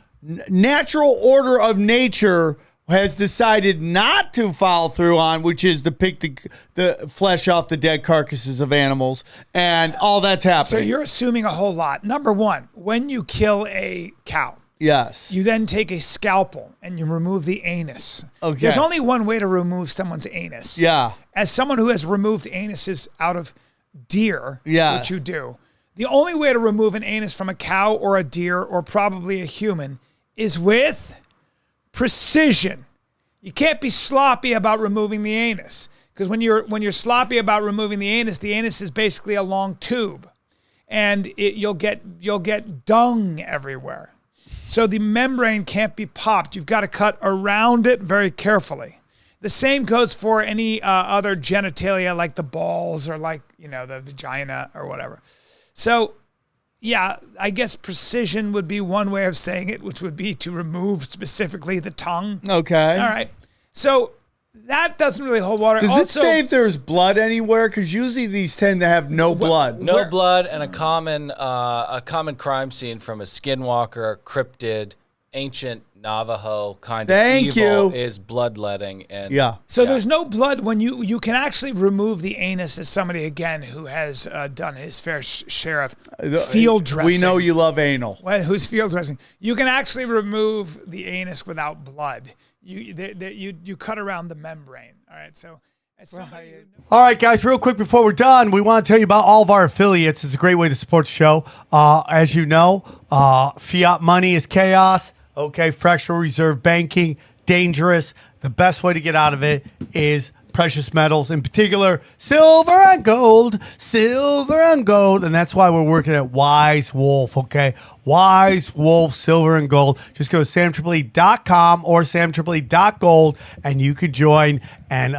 natural order of nature has decided not to follow through on, which is to pick the flesh off the dead carcasses of animals, and all that's happening. So you're assuming a whole lot. Number one, when you kill a cow, yes. you then take a scalpel and you remove the anus. Okay. There's only one way to remove someone's anus. Yeah. As someone who has removed anuses out of deer, Yeah. which you do, the only way to remove an anus from a cow or a deer or probably a human is with precision. You can't be sloppy about removing the anus, because when you're sloppy about removing the anus is basically a long tube, and you'll get dung everywhere. So the membrane can't be popped. You've got to cut around it very carefully. The same goes for any other genitalia, like the balls or like the vagina or whatever. So, yeah, I guess precision would be one way of saying it, which would be to remove specifically the tongue. Okay. All right. So that doesn't really hold water. Does it Also, say if there's blood anywhere? Because usually these tend to have no blood. No blood and a common crime scene from a skinwalker, cryptid, ancient Navajo kind Thank of evil you. is bloodletting. And So there's no blood when you can actually remove the anus as somebody, again, who has done his fair share of field dressing. We know you love anal. Well, who's field dressing? You can actually remove the anus without blood. You cut around the membrane. All right, so. All right, guys, real quick before we're done, we want to tell you about all of our affiliates. It's a great way to support the show. As you know, fiat money is chaos. Okay, fractional reserve banking, dangerous. The best way to get out of it is precious metals, in particular, silver and gold. And that's why we're working at Wise Wolf, okay? Wise Wolf, silver and gold. Just go to samtripoli.com or samtripoli.gold, and you could join, and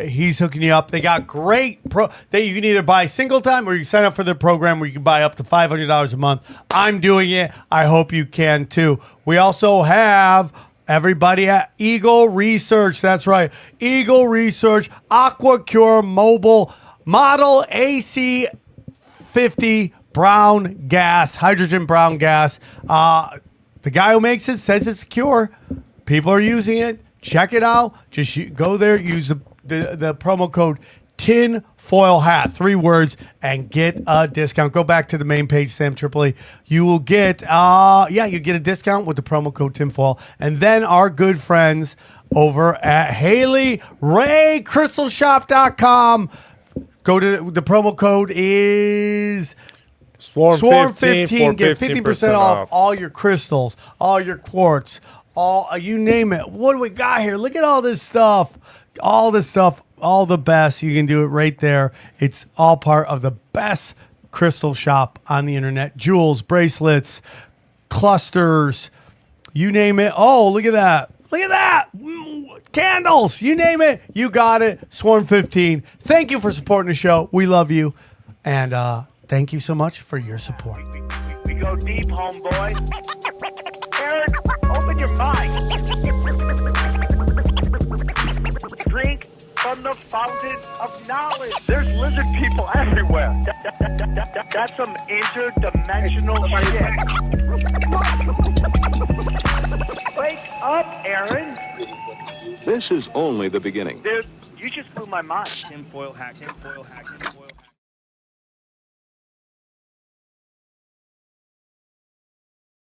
he's hooking you up. They got great that you can either buy single time or you can sign up for their program where you can buy up to $500 a month. I'm doing it. I hope you can too. We also have everybody at Eagle Research. That's right. Eagle Research, AquaCure Mobile Model AC50 brown gas, hydrogen brown gas. The guy who makes it says it's secure. People are using it. Check it out. Just go there, use the promo code tinfoil hat, 3 words, and get a discount. Go back to the main page, Sam Tripoli. You will get you get a discount with the promo code tinfoil. And then our good friends over at Haley Ray crystalshop.com. Go to the promo code is Swarm 15. Get 15% off all your crystals, all your quartz, all you name it. What do we got here? Look at all this stuff. All this stuff. All the best. You can do it right there. It's all part of the best crystal shop on the internet. Jewels, bracelets, clusters, you name it. Oh, look at that. Look at that. Candles, you name it. You got it. Swarm 15. Thank you for supporting the show. We love you. And thank you so much for your support. We go deep, homeboy. Aaron, open your mind. Drink from the fountain of knowledge. There's lizard people everywhere. That's some interdimensional shit. Wake up, Aaron. This is only the beginning. Dude, you just blew my mind. Tinfoil hat.